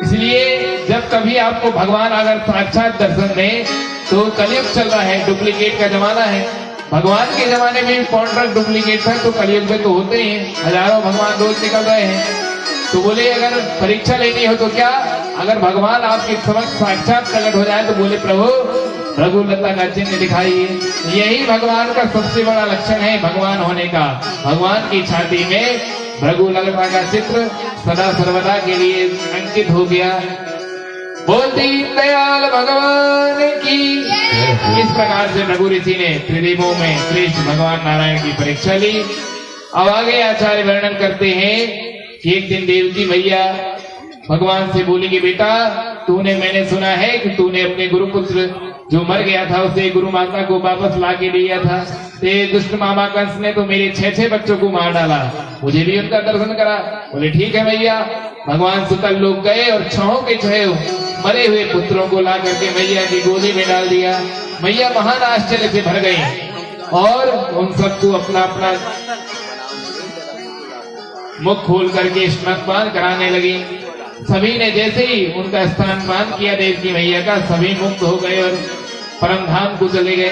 इसलिए जब कभी आपको भगवान अगर साक्षात दर्शन दें तो कलयुग चल रहा है, डुप्लीकेट का जमाना है। भगवान के जमाने में कॉन्ट्रैक्ट डुप्लीकेट था, तो कलयुग में तो होते ही हैं, हजारों भगवान रोज निकल रहे हैं। तो बोले अगर परीक्षा लेनी हो तो क्या, अगर भगवान आपके समक्ष साक्षात प्रकट हो जाए तो बोले प्रभु रघुलता का चिन्ह दिखाइए। यही भगवान का सबसे बड़ा लक्षण है भगवान होने का। भगवान की छाती में रघुलता का चित्र सदा सर्वदा के लिए अंकित हो गया। बोलती दयाल भगवान की। इस प्रकार से भृगु ऋषि ने त्रिदेवों में श्रेष्ठ भगवान नारायण की परीक्षा ली। अब आगे आचार्य वर्णन करते हैं कि एक दिन देवकी मैया भगवान से बोली कि बेटा तूने, मैंने सुना है कि तूने अपने गुरुपुत्र जो मर गया था उसे गुरु माता को वापस ला के दिया था। ते दुष्ट मामा कंस ने तो मेरे 6 बच्चों को मार डाला, मुझे भी उनका दर्शन करा। बोले ठीक है मैया। भगवान सुतल लोग गए और 6 के 6 मरे हुए पुत्रों को ला करके मैया की गोदी में डाल दिया। मैया महान आश्चर्य से भर गई और उन सबको अपना अपना मुख खोल करके स्तनपान कराने लगी। सभी ने जैसे ही उनका स्तनपान किया देव की मैया का, सभी मुक्त हो गए और परम धाम को चले गए।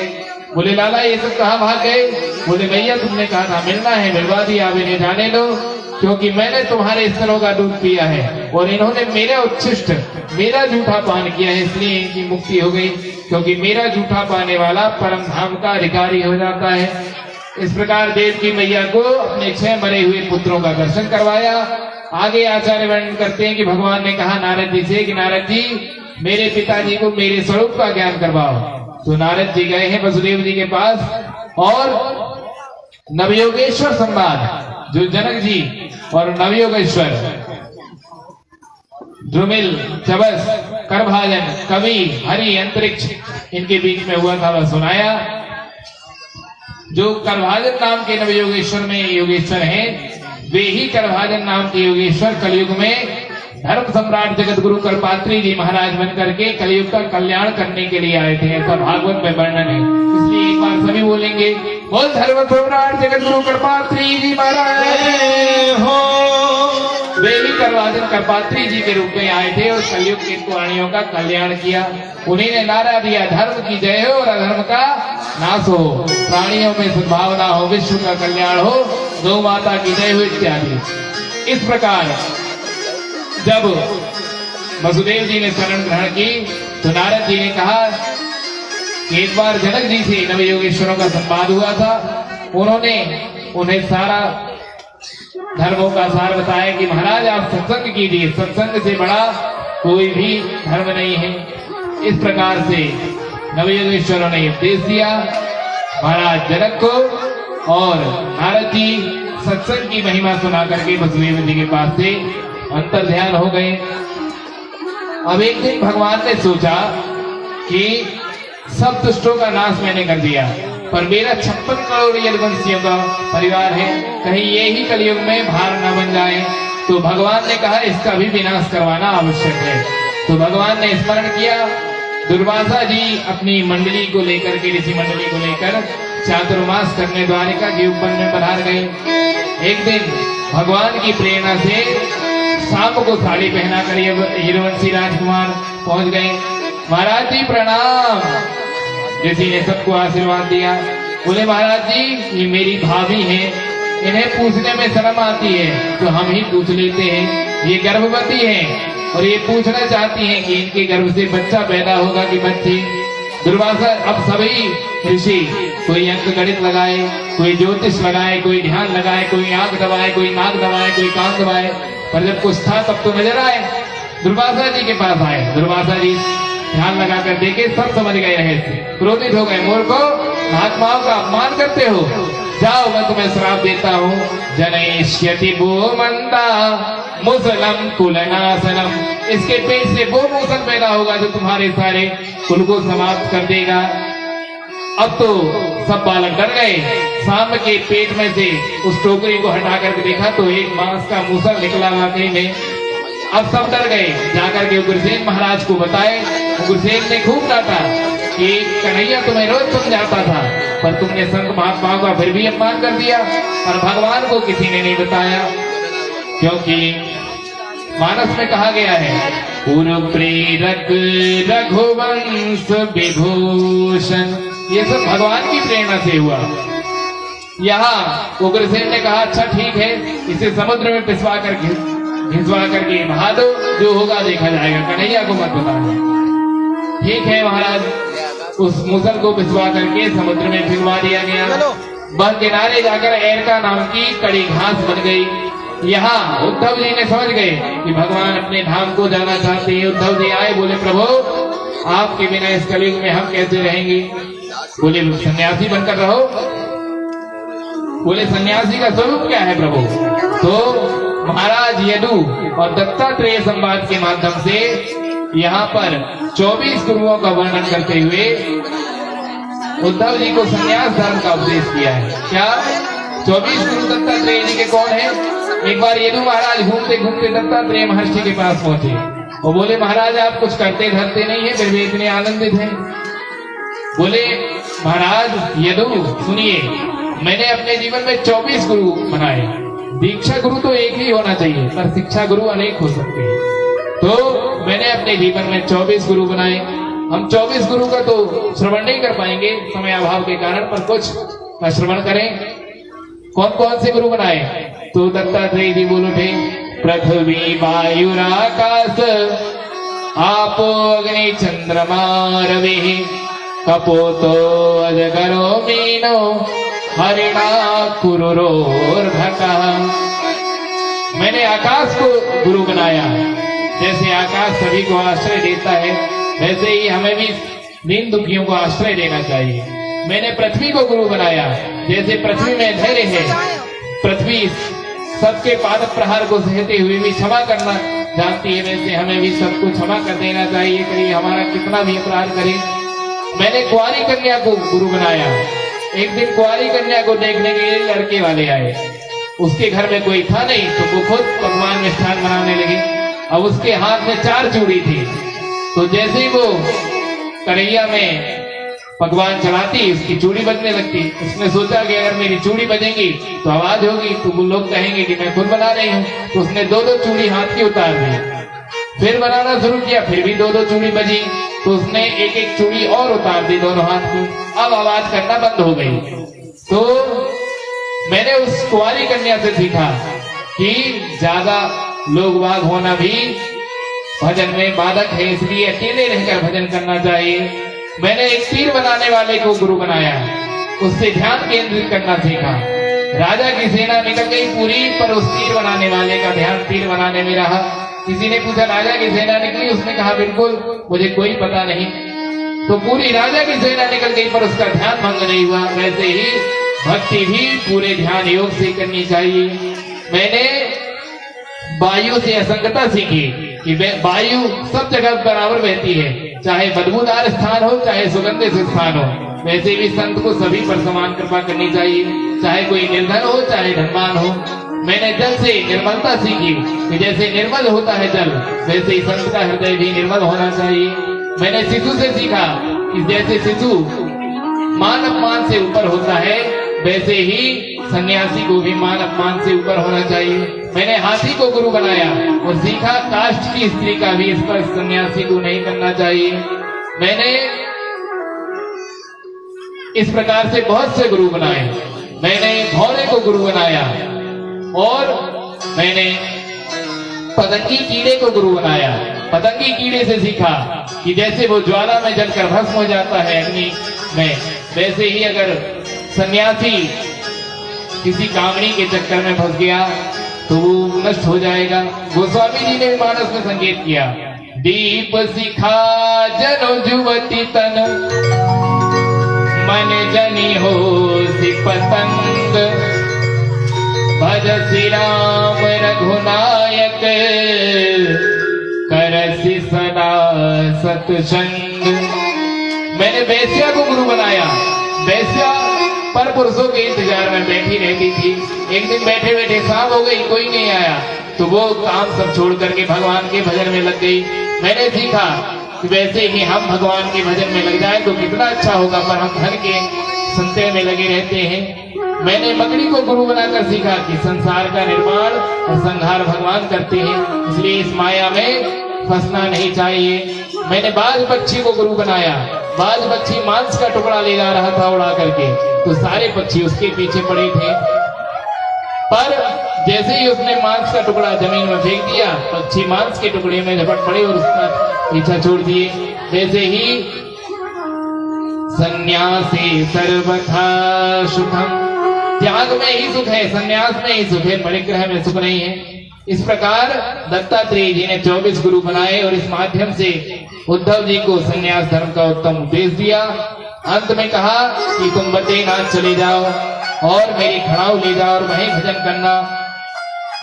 बोले लाला ये सब कहाँ भाग गए? बोले मैया तुमने कहा था मिलना है, मिलवा दिया, अब इन्हें जाने दो, क्योंकि मैंने तुम्हारे स्तनों का दूध पिया है और इन्होंने मेरा उच्छिष्ट, मेरा जूठा पान किया है, इसलिए इनकी मुक्ति हो गई। क्योंकि मेरा जूठा पाने वाला परम धाम का अधिकारी हो जाता है। इस प्रकार देव की मैया को अपने 6 मरे हुए पुत्रों का दर्शन करवाया। आगे आचार्य वर्णन करते हैं कि भगवान ने कहा नारद जी से कि नारद जी मेरे पिताजी को मेरे स्वरूप का ज्ञान करवाओ। तो नारद जी गए हैं वसुदेव जी के पास और नवयोगेश्वर संवाद जो जनक जी और नवयोगेश्वर ध्रुमिल, चबस, करभाजन, कवि, हरि, अंतरिक्ष इनके बीच में हुआ था वह सुनाया। जो करभाजन नाम के नवयोगेश्वर में योगेश्वर हैं, वे ही करभाजन नाम के योगेश्वर कलयुग में धर्म सम्राट जगत गुरु कल्पात्री जी महाराज बन करके कलयुग का कल्याण करने के लिए आए थे, ऐसा भागवत में वर्णन है। इसलिए एक बार सभी बोलेंगे बोल धर्म सम्राट जगत गुरु कल्पात्री जी महाराज हो। वे भी करभाजन कल्पात्री जी के रूप में आए थे और कलयुग के प्राणियों का कल्याण किया। उन्हीं ने नारा दिया धर्म की जय हो और अधर्म का नाश हो, प्राणियों में सद्भावना हो, विश्व का कल्याण हो, गौ माता की जय हो इत्यादि। इस प्रकार जब वसुदेव जी ने शरण ग्रहण की तो नारद जी ने कहा कि एक बार जनक जी से नवयोगेश्वरों का संवाद हुआ था। उन्होंने उन्हें सारा धर्मों का सार बताया कि महाराज आप सत्संग कीजिए, सत्संग से बड़ा कोई भी धर्म नहीं है। इस प्रकार से नवयोगेश्वरों ने उपदेश दिया महाराज जनक को और नारद जी सत्संग की महिमा सुना करके वसुदेव जी के पास से अंतर ध्यान हो गए। अब एक दिन भगवान ने सोचा कि सब दुष्टों का नाश मैंने कर दिया, पर मेरा 56 करोड़ यदुवंशियों का परिवार है, कहीं ये ही कलयुग में भार न बन जाए। तो भगवान ने कहा इसका भी विनाश करवाना आवश्यक है। तो भगवान ने स्मरण किया। दुर्वासा जी अपनी मंडली को लेकर के, ऋषि मंडली को लेकर चातुर्मास करने द्वारिका के वन में पधार गए। एक दिन भगवान की प्रेरणा से शाम को साड़ी पहना कर यदुवंशी राजकुमार पहुंच गए। महाराज जी प्रणाम। ऋषि ने सबको आशीर्वाद दिया। बोले महाराज जी ये मेरी भाभी हैं, इन्हें पूछने में शर्म आती है तो हम ही पूछ लेते हैं। ये गर्भवती हैं और ये पूछना चाहती हैं कि इनके गर्भ से बच्चा पैदा होगा कि बच्ची। दुर्वासा अब सभी ऋषि कोई अंक गणित लगाए, कोई ज्योतिष लगाए, कोई ध्यान लगाए, कोई आंख दबाए, कोई नाक दबाए, कोई कान दबाए, पर जब कुछ था तब तो नजर आए। दुर्वासा जी के पास आए। दुर्वासा जी ध्यान लगा कर देखे, सब समझ गए रहस्य। क्रोधित हो गए, मूर्खो महात्माओं का अपमान करते हो, जाओ मैं तुम्हें श्राप देता हूँ। जनयिष्यति वो मंदा मुसलम कुलनाशनम, इसके पेट से वो मूसल पैदा होगा जो तुम्हारे सारे कुल को समाप्त कर देगा। अब तो सब बालक डर गए। सांब के पेट में से उस टोकरी को हटा करके देखा तो एक बांस का मूसल निकला वाकई में। अब सब डर गए, जाकर के उग्रसेन महाराज को बताए। उग्रसेन ने खूब डांटा कि कन्हैया तुम्हें रोज समझाता था, पर तुमने संत महात्माओं का फिर भी अपमान कर दिया और भगवान को किसी ने नहीं बताया। क्योंकि मानस में कहा गया है, पूर्व प्रेरक रघुवंश विभूषण, ये सब भगवान की प्रेरणा से हुआ। यहाँ उग्रसेन ने कहा अच्छा ठीक है, इसे समुद्र में घिसवा करके बहा दो, जो होगा देखा जाएगा, कन्हैया को मत बताना। ठीक है महाराज, उस मुसल को भिजवा करके समुद्र में भिजवा दिया गया। वह किनारे जाकर एरका नाम की कड़ी घास बन गई। यहाँ उद्धव जी ने समझ गए कि भगवान अपने धाम को जाना चाहते हैं। उद्धव जी आए, बोले प्रभु आपके बिना इस कलयुग में हम कैसे रहेंगे। बोले सन्यासी बनकर रहो। बोले सन्यासी का स्वरूप क्या है प्रभु। तो महाराज यदु और दत्तात्रेय संवाद के माध्यम से यहाँ पर 24 गुरुओं का वर्णन करते हुए उद्धव जी को सन्यास धर्म का उपदेश किया है। क्या 24 गुरु दत्तात्रेय जी के कौन है। एक बार यदु महाराज घूमते घूमते दत्तात्रेय महर्षि के पास पहुंचे और बोले महाराज आप कुछ करते धरते नहीं है, फिर भी इतने आनंदित हैं। बोले महाराज यदु सुनिए, मैंने अपने जीवन में 24 गुरु बनाए। दीक्षा गुरु तो एक ही होना चाहिए, पर शिक्षा गुरु अनेक हो सकते हैं। तो मैंने अपने जीवन में 24 गुरु बनाए। हम 24 गुरु का तो श्रवण नहीं कर पाएंगे समय अभाव के कारण, पर कुछ का श्रवण करें। कौन कौन से गुरु बनाए। तो दत्तात्रेय जी बोलो थे, पृथ्वी वायुराकाश आपो अग्नि चंद्रमा रवि कपोतो अजगरो मीनो हरिणा कुरुरोर्भका। मैंने आकाश को गुरु बनाया। जैसे आकाश सभी को आश्रय देता है, वैसे ही हमें भी दीन दुखियों को आश्रय देना चाहिए। मैंने पृथ्वी को गुरु बनाया। जैसे पृथ्वी में धैर्य है, पृथ्वी सबके पाद प्रहार को सहते हुए भी क्षमा करना जानती है, वैसे हमें भी सबको क्षमा कर देना चाहिए, कहीं हमारा कितना भी अपराध करे। मैंने कुंवारी कन्या को गुरु बनाया। एक दिन कुंवारी कन्या को देखने के लिए लड़के वाले आए। उसके घर में कोई था नहीं, तो वो खुद पकवान मिष्ठान बनाने लगे। अब उसके हाथ में 4 चूड़ी थी। तो जैसे ही वो कढ़ैया में पकवान चढ़ाती, उसकी चूड़ी बजने लगती। उसने सोचा कि अगर मेरी चूड़ी बजेगी तो आवाज होगी, तो वो लोग कहेंगे कि मैं खुद बना रही हूँ। तो उसने 2-2 चूड़ी हाथ की उतार दी। फिर बनाना शुरू किया, फिर भी 2-2 चूड़ी बजी। तो उसने एक चूड़ी और उतार दी दोनों हाथ को। अब आवाज करना बंद हो गई। तो मैंने उस कुंवारी कन्या से सीखा कि ज्यादा लोग वाग होना भी भजन में बाधक है, इसलिए अकेले रहकर भजन करना चाहिए। मैंने एक तीर बनाने वाले को गुरु बनाया, उससे ध्यान केंद्रित करना सीखा। राजा की सेना निकल गई पूरी, पर उस तीर बनाने वाले का ध्यान तीर बनाने में रहा। किसी ने पूछा राजा की सेना निकली, उसने कहा बिल्कुल मुझे कोई पता नहीं। तो पूरी राजा की सेना निकल गई, पर उसका ध्यान भंग नहीं हुआ। वैसे ही भक्ति भी पूरे ध्यान योग से करनी चाहिए। मैंने वायु से असंगता सीखी कि वायु सब जगह बराबर बहती है, चाहे बदबूदार स्थान हो चाहे सुगंधित स्थान हो। वैसे भी संत को सभी पर समान कृपा करनी चाहिए, चाहे कोई निर्धन हो चाहे धनवान हो। मैंने जल से निर्मलता सीखी कि जैसे निर्मल होता है जल, वैसे ही संत का हृदय भी निर्मल होना चाहिए। मैंने शिशु से सीखा कि जैसे शिशु मान अपमान से ऊपर होता है, वैसे ही सन्यासी को भी मान अपमान से ऊपर होना चाहिए। मैंने हाथी को गुरु बनाया और सीखा काष्ठ की स्त्री का भी स्पर्श सन्यासी को नहीं करना चाहिए। मैंने इस प्रकार से बहुत से गुरु बनाए। मैंने भौरे को गुरु बनाया और मैंने पतंगी कीड़े को गुरु बनाया। पतंगी कीड़े से सीखा कि जैसे वो ज्वाला में जलकर भस्म हो जाता है अग्नि में, वैसे ही अगर सन्यासी किसी कामनी के चक्कर में फंस गया तो वो नष्ट हो जाएगा। गोस्वामी जी ने मानस में संकेत किया, दीप सिखा जनो जुवती तन मन जनी हो सी पतंग भज श्री राम रघुनायक करसि सदा सत्संग। मैंने वैश्या को गुरु बनाया। वैश्या पर पुरुषों के इंतजार में बैठी रहती थी। एक दिन बैठे बैठे शाम हो गई, कोई नहीं आया, तो वो काम सब छोड़ करके भगवान के भजन में लग गई। मैंने सीखा कि वैसे ही हम भगवान के भजन में लग जाए तो कितना अच्छा होगा, पर हम धन के संचय में लगे रहते हैं। मैंने मकड़ी को गुरु बनाकर सीखा कि संसार का निर्माण और संहार भगवान करते हैं, इसलिए इस माया में फंसना नहीं चाहिए। मैंने बाज पक्षी को गुरु बनाया। बाज पक्षी मांस का टुकड़ा ले जा रहा था उड़ा करके, तो सारे पक्षी उसके पीछे पड़े थे, पर जैसे ही उसने मांस का टुकड़ा जमीन में फेंक दिया, पक्षी मांस के टुकड़े में झपट पड़े और उसका पीछा छोड़ दिए। वैसे ही संन्यासी सर्वथा सुखम, त्याग में ही सुख है, संन्यास में ही सुख है, परिग्रह में सुख नहीं है। इस प्रकार दत्तात्रेय जी ने 24 गुरु बनाए और इस माध्यम से उद्धव जी को संन्यास धर्म का उत्तम उपदेश दिया। अंत में कहा कि तुम बद्रीनाथ चले जाओ और मेरी खड़ाऊ ले जाओ और वहीं भजन करना।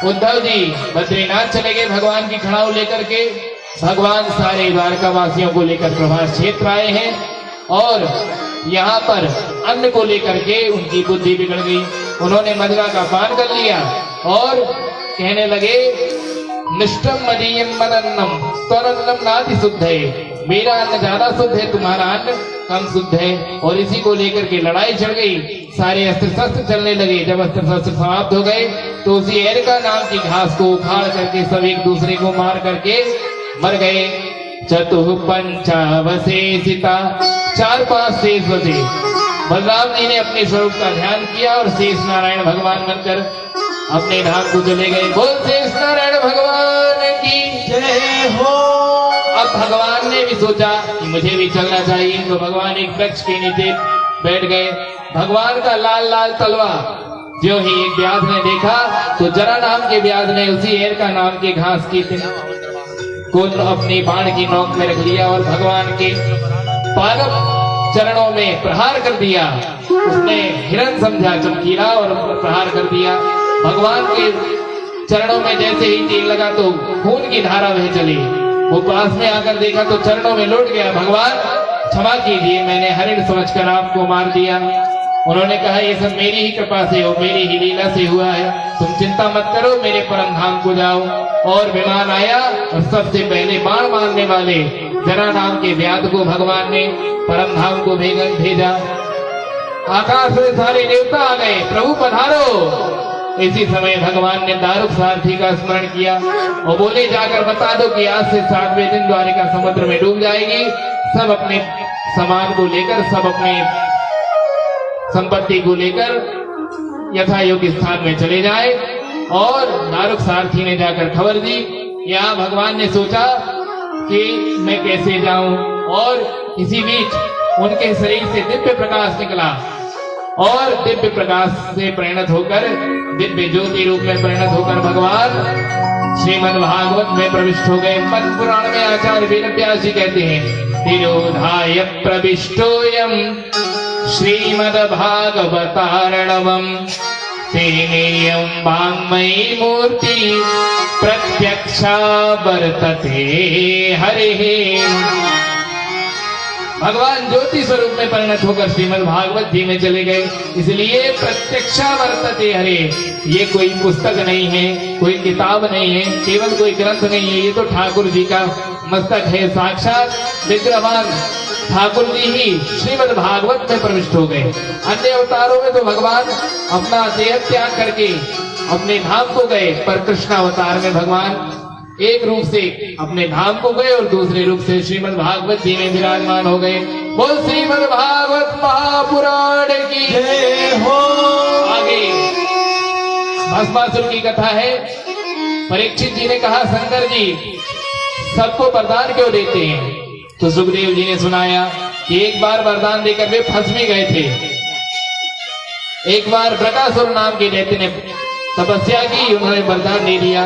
उद्धव जी बद्रीनाथ चले गए भगवान की खड़ाऊ लेकर के। भगवान सारे द्वारका वासियों को लेकर प्रभास क्षेत्र आए हैं और यहाँ पर अन्न को लेकर के उनकी बुद्धि बिगड़ गई। उन्होंने मदिरा का पान कर लिया और कहने लगे, निष्ठम मदीयम मदन्नम त्वरन्नम नाति शुद्ध है, मेरा अन्न ज्यादा शुद्ध है, तुम्हारा अन्न कम शुद्ध है। और इसी को लेकर के लड़ाई चढ़ गई। सारे अस्त्र शस्त्र चलने लगे। जब अस्त्र शस्त्र समाप्त हो गए तो उसी एरका नाम की घास को उखाड़ करके सब एक दूसरे को मार करके मर गए। चतुः पंचावशेषिता, 4-5 शेष बचे। बलराम जी ने अपने स्वरूप का ध्यान किया और शेष नारायण भगवान बनकर अपने धाम को चले गए। बोल शेष नारायण भगवान की जय हो। अब भगवान ने भी सोचा कि मुझे भी चलना चाहिए, तो भगवान एक वृक्ष के नीचे बैठ गए। भगवान का लाल लाल तलवा जो ही एक व्याध ने देखा तो जरा नाम के व्याध ने उसी एरका नाम के घास की को अपनी बाण की नोक में रख लिया और भगवान के पादप चरणों में प्रहार कर दिया। उसने हिरण समझा चमकीला और प्रहार कर दिया। भगवान के चरणों में जैसे ही तीर लगा तो खून की धारा बह चली। वो पास में आकर देखा तो चरणों में लौट गया। भगवान क्षमा कीजिए, मैंने हरिण समझकर आपको मार दिया। उन्होंने कहा, ये सब मेरी ही कृपा से हो, मेरी ही लीला से हुआ है, तुम चिंता मत करो, मेरे परम धाम को जाओ। और विमान आया और सबसे पहले बाण मारने वाले जरा नाम के व्याध को भगवान ने परम धाम को भेजा। आकाश से सारे देवता आ गए, प्रभु पधारो। इसी समय भगवान ने दारुक सारथी का स्मरण किया और बोले, जाकर बता दो कि आज से 7वें दिन द्वारिका समुद्र में डूब जाएगी। सब अपने सामान को लेकर, सब अपने संपत्ति को लेकर यथा योग्य स्थान में चले जाए। और दारुक सारथी ने जाकर खबर दी। यहाँ भगवान ने सोचा कि मैं कैसे जाऊं, और इसी बीच उनके शरीर से दिव्य प्रकाश निकला और दिव्य प्रकाश से परिणत होकर, दिव्य ज्योति रूप में परिणत होकर भगवान श्रीमद् भागवत में प्रविष्ट हो गए। पद्म पुराण में आचार्य वेदव्यास जी कहते हैं, तिरोधाय प्रविष्टोयम श्रीमद् भागवतार्णवम् तेनेयं वाङ्मयी मूर्ति प्रत्यक्षा वर्तते हरिः। भगवान ज्योति स्वरूप में परिणत होकर श्रीमद् भागवत जी में चले गए, इसलिए प्रत्यक्षा वर्तते हरे। ये कोई पुस्तक नहीं है, कोई किताब नहीं है, केवल कोई ग्रंथ नहीं है, ये तो ठाकुर जी का मस्तक है। साक्षात विग्रहवान ठाकुर जी ही श्रीमद् भागवत में प्रविष्ट हो गए। अन्य अवतारों में तो भगवान अपना देह त्याग करके अपने धाम को गए, पर कृष्ण अवतार में भगवान एक रूप से अपने धाम को गए और दूसरे रूप से श्रीमद् भागवत जी में विराजमान हो गए। बोल श्रीमद् भागवत महापुराण की जय हो। आगे भस्मासुर की कथा है। परीक्षित जी ने कहा, शंकर जी सबको वरदान क्यों देते हैं? तो सुखदेव जी ने सुनाया कि एक बार वरदान देकर वे फंस भी गए थे। एक बार बृकासुर नाम के दैत्य ने तपस्या की, उन्होंने वरदान दे दिया।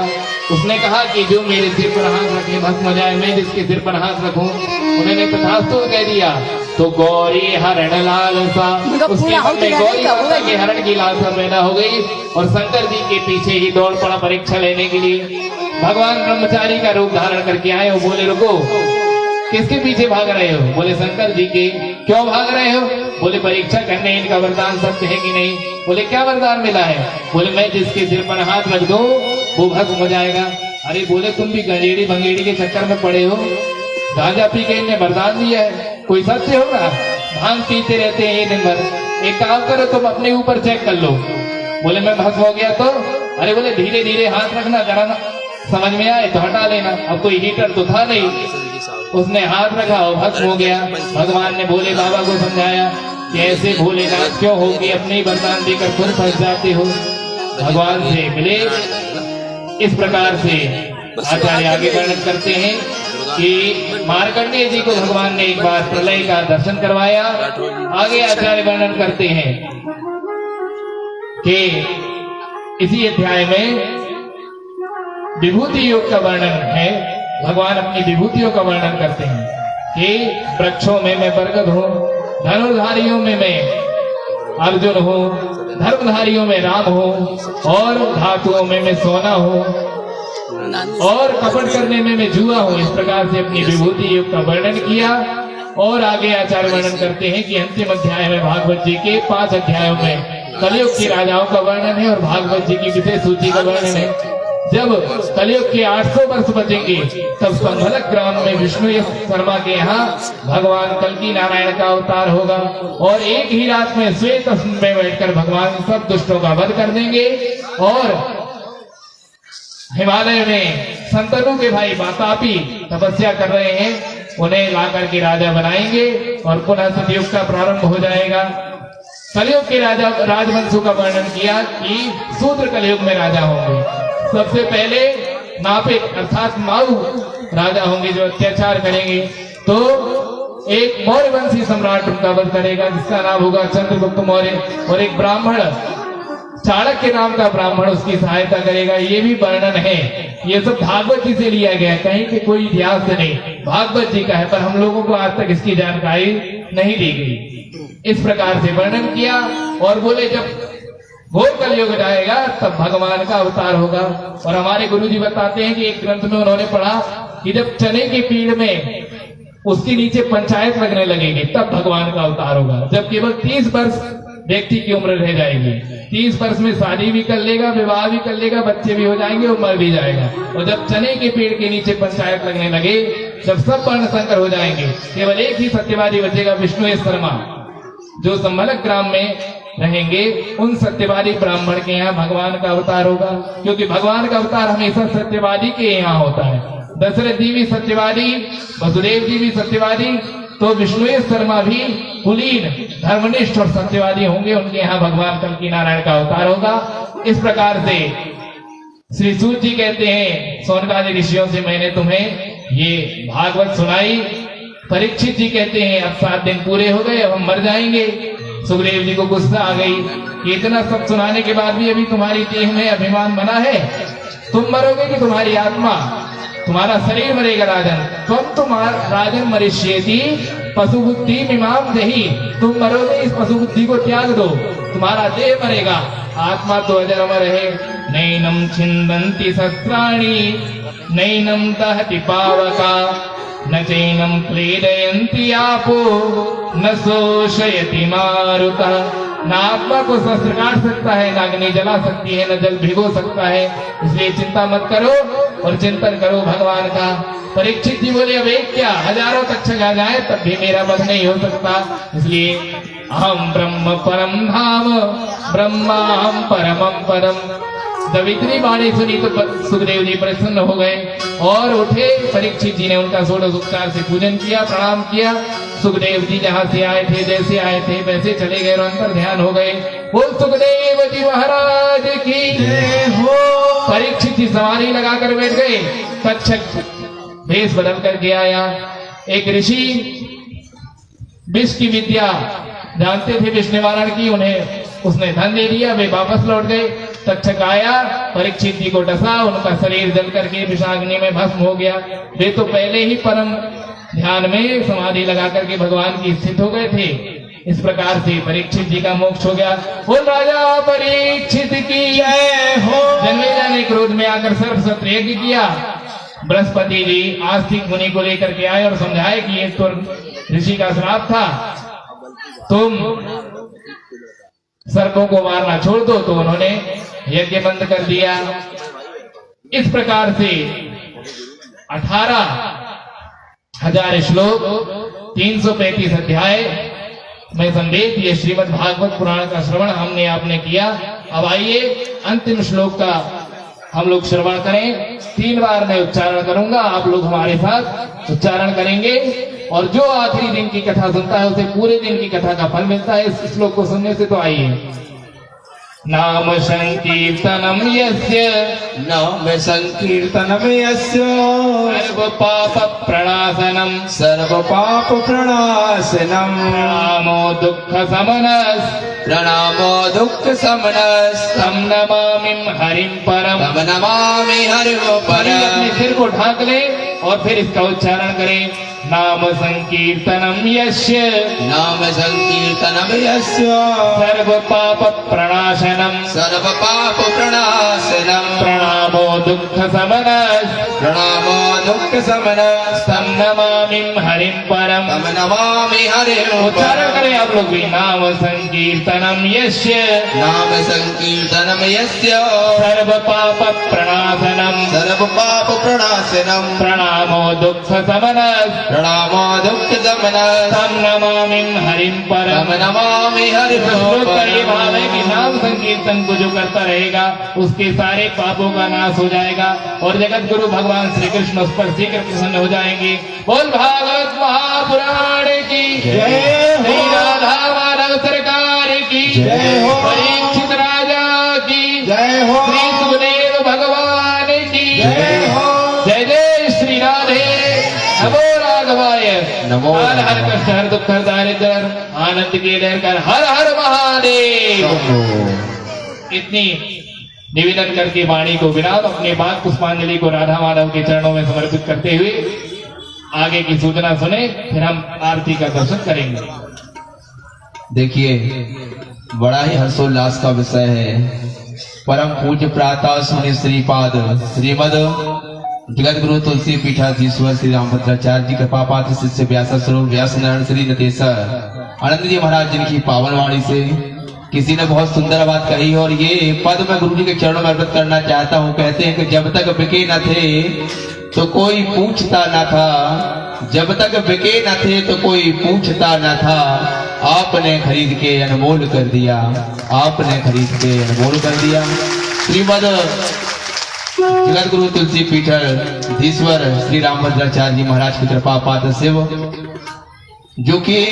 उसने कहा कि जो मेरे सिर पर हाथ रखे भस्म हो जाए, मैं जिसके सिर पर हाथ रखूं। उन्होंने तथास्तु कह दिया। तो गौरी हरण लालसा, उसके मन में गौरी माता के हरण की लालसा पैदा हो गई और शंकर जी के पीछे ही दौड़ पड़ा परीक्षा लेने के लिए। भगवान ब्रह्मचारी का रूप धारण करके आए और बोले, रुको, किसके पीछे भाग रहे हो? बोले शंकर जी के। क्यों भाग रहे हो? बोले परीक्षा करने इनका वरदान सत्य है कि नहीं। बोले क्या वरदान मिला है? बोले मैं जिसके सिर पर हाथ रख दूं वो भस्म हो जाएगा। अरे बोले तुम भी गंजेड़ी भंगेड़ी के चक्कर में पड़े हो, गांजा पी के इन्हें वरदान दिया है, कोई सत्य होगा? भांग पीते रहते हैं ये दिन भर। एक काम करो तुम अपने ऊपर चेक कर लो। बोले मैं भस्म हो गया तो? अरे बोले धीरे धीरे हाथ रखना, जरा समझ में आए तो हटा लेना। अब कोई हीटर तो था नहीं, उसने हाथ रखा और भस्म हो गया। भगवान ने भोले बाबा को समझाया कि ऐसे भोलेनाथ क्यों हो कि अपने वरदान देकर खुद फंस जाते हो, भगवान से मिले। इस प्रकार से आचार्य आगे वर्णन करते हैं कि मार्कंडेय जी को भगवान ने एक बार प्रलय का दर्शन करवाया। आगे आचार्य वर्णन करते हैं कि इसी अध्याय में विभूति योग का वर्णन है। भगवान अपनी विभूतियों का वर्णन करते हैं कि वृक्षों में मैं बरगद हूँ, धनुर्धारियों में मैं अर्जुन हूँ, धर्मधारियों में राम हूँ, और धातुओं में मैं सोना हूँ, और कपट करने में मैं जुआ हूँ। इस प्रकार से अपनी विभूति योग का वर्णन किया। और आगे आचार्य वर्णन करते हैं कि अंतिम अध्याय में भागवत जी के 5 अध्यायों में कलयुग के राजाओं का वर्णन है और भागवत जी की विशेष सूची का वर्णन है। जब कलयुग के 800 वर्ष बचेंगे तब संभलक ग्राम में विष्णु शर्मा के यहाँ भगवान कल्की नारायण का अवतार होगा और एक ही रात में श्वेत में बैठकर भगवान सब दुष्टों का वध कर देंगे। और हिमालय में संतनु के भाई वातापी तपस्या कर रहे हैं, उन्हें ला करके राजा बनाएंगे और पुनः सतयुग का प्रारंभ हो जाएगा। कलयुग के राजा राजवंशों का वर्णन किया कि शूद्र कलयुग में राजा होंगे। सबसे पहले नापिक अर्थात माऊ राजा होंगे जो अत्याचार करेंगे। तो एक मौर्य वंशी सम्राट उनका वध करेगा जिसका नाम होगा चंद्रगुप्त मौर्य, और एक ब्राह्मण चाणक्य नाम का ब्राह्मण उसकी सहायता करेगा। ये भी वर्णन है, ये सब भागवत जी से लिया गया है, कहीं के कोई इतिहास से नहीं, भागवत जी का है, पर हम लोगों को आज तक इसकी जानकारी नहीं दी गई। इस प्रकार से वर्णन किया और बोले जब घोर कलयुग जाएगा तब भगवान का अवतार होगा। और हमारे गुरुजी बताते हैं कि एक ग्रंथ में उन्होंने पढ़ा कि जब चने की पीड़ में उसके नीचे पंचायत लगने लगेगी तब भगवान का अवतार होगा। जब केवल 30 वर्ष व्यक्ति की उम्र रह जाएगी, 30 वर्ष में शादी भी कर लेगा, विवाह भी कर लेगा, बच्चे भी हो जाएंगे और मर भी जाएगा। और जब चने के पेड़ के नीचे पंचायत लगने लगे, जब सब वर्ण संकर हो जाएंगे, केवल एक ही सत्यवादी बचेगा, विष्णु शर्मा, जो संभलक ग्राम में रहेंगे। उन सत्यवादी ब्राह्मण के यहाँ भगवान का अवतार होगा, क्योंकि भगवान का अवतार हमेशा सत्यवादी के यहाँ होता है। दशरथ जी भी सत्यवादी, वसुदेव जी भी सत्यवादी, तो विष्णु शर्मा भी कुलीन धर्मनिष्ठ और सत्यवादी होंगे, उनके यहाँ भगवान कल्की नारायण का अवतार होगा। इस प्रकार से श्री सूत जी कहते हैं सोनकादि ऋषियों से मैंने तुम्हें ये भागवत सुनाई। परीक्षित जी कहते हैं अब 7 दिन पूरे हो गए, अब हम मर जाएंगे। सुखदेव जी को गुस्सा आ गई कि इतना सब सुनाने के बाद भी अभी तुम्हारी देह में अभिमान बना है, तुम मरोगे कि तुम्हारी आत्मा, तुम्हारा शरीर मरेगा राजन। तुम्हारा राजन मरिष्येति पशु बुद्धि मिमाम दही, तुम मरोगे, इस पशु बुद्धि को त्याग दो, तुम्हारा देह मरेगा, आत्मा तो अजर अमर है। नैनम छिन्दन्ति शस्त्राणि नैनम दहति पावका न चैनम क्लेदयन्ति आपो न शोषयति मारुतः। न आत्मा को शस्त्र काट सकता है, न अग्नि जला सकती है, न जल भिगो सकता है। इसलिए चिंता मत करो और चिंतन करो भगवान का। परीक्षित जी बोले अब एक क्या, हजारों तक्षक आ जाए तब भी मेरा वध नहीं हो सकता। इसलिए अहम ब्रह्म परम धाम ब्रह्माहम परमम पदम। जब इतनी वाणी सुनी तो सुखदेव जी प्रसन्न हो गए और उठे। परीक्षित जी ने उनका षोडशोपचार से पूजन किया, प्रणाम किया। सुखदेव जी जहाँ से आए थे, जैसे आए थे वैसे चले गए और अंतर ध्यान हो गए। बोल सुखदेव जी महाराज की जय हो। परीक्षित जी सवारी लगाकर बैठ गए। तक्षक भेष बदल करके आया। एक ऋषि विष की विद्या जानते थे, विष निवारण की, उन्हें उसने धन दे दिया, वे वापस लौट गए। तक्षक आया, परीक्षित जी को डसा, उनका शरीर जल करके विषाग्नि में भस्म हो गया। वे तो पहले ही परम ध्यान में समाधि लगा करके भगवान की स्थित हो गए थे। इस प्रकार से परीक्षित जी का मोक्ष हो गया। बोल राजा परीक्षित की जय हो। जन्मेजय ने क्रोध में आकर सर्वशस्त्र यज्ञ किया, बृहस्पति जी आस्तिक मुनि को लेकर के आए और समझाए कि ये तो ऋषि का श्राप था, तुम सर्पों को मारना छोड़ दो। तो उन्होंने यज्ञ बंद कर दिया। इस प्रकार से 18,000 श्लोक, 335 अध्याय में संवेद ये श्रीमद् भागवत पुराण का श्रवण हमने आपने किया। अब आइए अंतिम श्लोक का हम लोग श्रवण करें। 3 बार मैं उच्चारण करूंगा, आप लोग हमारे साथ उच्चारण करेंगे और जो आखिरी दिन की कथा सुनता है उसे पूरे दिन की कथा का फल मिलता है इस श्लोक को सुनने से। तो आइए। नाम संकीर्तनम यस्य, नाम संकीर्तनम यस्य, सर्व पाप प्रणाशनम, सर्व पाप प्रणाशनम, प्रणामो दुःख समनस, प्रणामो दुःख समनस, तम नमामिं हरिं परम। तम नमामि हरिं पहले अपने परम। सिर को ढाक ले और फिर इसका उच्चारण करें। नाम संकीर्तनम यस्य, नाम संकीर्तनम यस्य, सर्व पाप प्रणाशनम, सर्व पाप प्रणाशनम, प्रणामो दुःख समनस, प्रणामो दुःख समनस, तम नमामिं हरिं परम। तम नमामि हरिं उच्चारण परम। करें आप लोग भी। नाम संकीर्तनम यस्य, नाम संकीर्तनम यस्य, सर्व पाप प्रणाशनम, सर्व पाप प्रणाशनम, प्रणामो दुःख समनस, प्रणामो दुःख समनस, तम नमामिं हरिं परम। तम नमामि हरिं श्लोक का ये भाव है कि परम। नाम संकीर्तन को जो करता रहेगा उसके सारे पापों का नाश हो जाएगा और जगत गुरु भगवान श्री कृष्ण उस पर शीघ्र प्रसन्न हो जाएंगे। बोल भागवत महापुराण की जय हो। श्री राधा माधव सरकार की जय हो। परीक्षित राजा की जय हो। श्री सुखदेव भगवान की जय हो। जय जय श्री राधे। नमो राघवाय, नमो हर हर कष्ट हर दुख हर दारिद्र आनंद के लहर कर हर हर महादेव। इतनी निवेदन करके वाणी को विराम, अपने बात पुष्पांजलि को राधा माधव के चरणों में समर्पित करते हुए आगे की सूचना सुने, फिर हम आरती का दर्शन करेंगे। देखिए, बड़ा ही हर्षोल्लास का विषय है। परम पूज्य प्रातः सुनि श्रीपाद श्रीमद जगत गुरु तुलसी पीठाधीश्वर श्री रामभद्राचार्य जी कृपा पात्र शिष्य व्यास स्वरूप व्यास नारायण श्री नटेश्वर आनंद जी महाराज जिनकी पावन वाणी से किसी ने बहुत सुंदर बात कही और ये पद मैं गुरु जी के चरणों में अर्पित करना चाहता हूँ। कहते हैं कि जब तक बिके न थे तो कोई पूछता न था, जब तक बिके न थे तो कोई पूछता न था, आपने खरीद के अनमोल कर दिया, आपने खरीद के अनमोल कर दिया। श्रीमद जगत गुरु तुलसी पीठाधीश्वर श्री रामभद्राचार्य जी महाराज की कृपा पात्र शिव, जो कि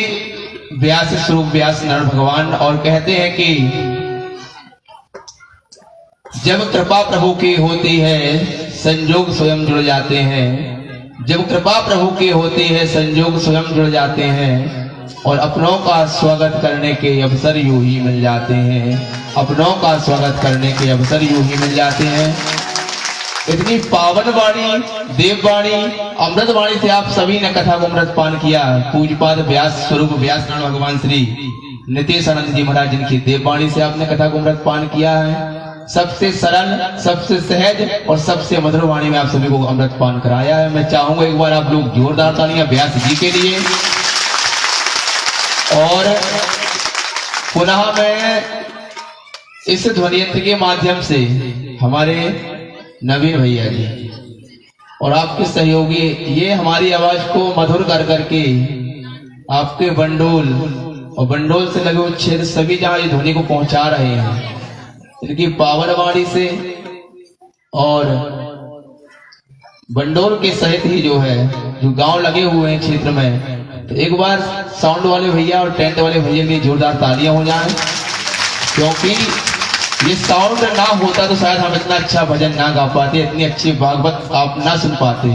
व्यास स्वरूप व्यास नारायण भगवान, और कहते हैं कि जब कृपा प्रभु की होती है संजोग स्वयं जुड़ जाते हैं, जब कृपा प्रभु की होती है संजोग स्वयं जुड़ जाते हैं और अपनों का स्वागत करने के अवसर यूं ही मिल जाते हैं, अपनों का स्वागत करने के अवसर यूं ही मिल जाते हैं। इतनी पावन वाणी, देववाणी, अमृत वाणी से आप सभी ने कथा को अमृत पान किया। पूज्यपाद व्यास स्वरूप व्यास नारायण भगवान श्री नितेशानंद जी महाराज जिनकी देववाणी से आपने कथा को अमृत पान किया है। सबसे सरल, सबसे सहज और सबसे मधुर वाणी में आप सभी को अमृत पान कराया है। मैं चाहूंगा एक बार आप लोग जोरदार तालियां व्यास जी के लिए। और पुनः मैं इस ध्वनि यंत्र के माध्यम से हमारे नवीन भैया जी और आपके सहयोगी ये हमारी आवाज को मधुर कर करके आपके बंडोल और बंडोल से लगे हुए क्षेत्र सभी जहां ये ध्वनि को पहुंचा रहे हैं, इनकी पावन वाणी से और बंडोल के सहित ही जो है जो गांव लगे हुए हैं क्षेत्र में, तो एक बार साउंड वाले भैया और टेंट वाले भैया के लिए जोरदार तालियां हो जाएं, क्योंकि ये साउंड ना होता तो शायद हम इतना अच्छा भजन ना गा पाते, इतनी अच्छी भागवत आप ना सुन पाते,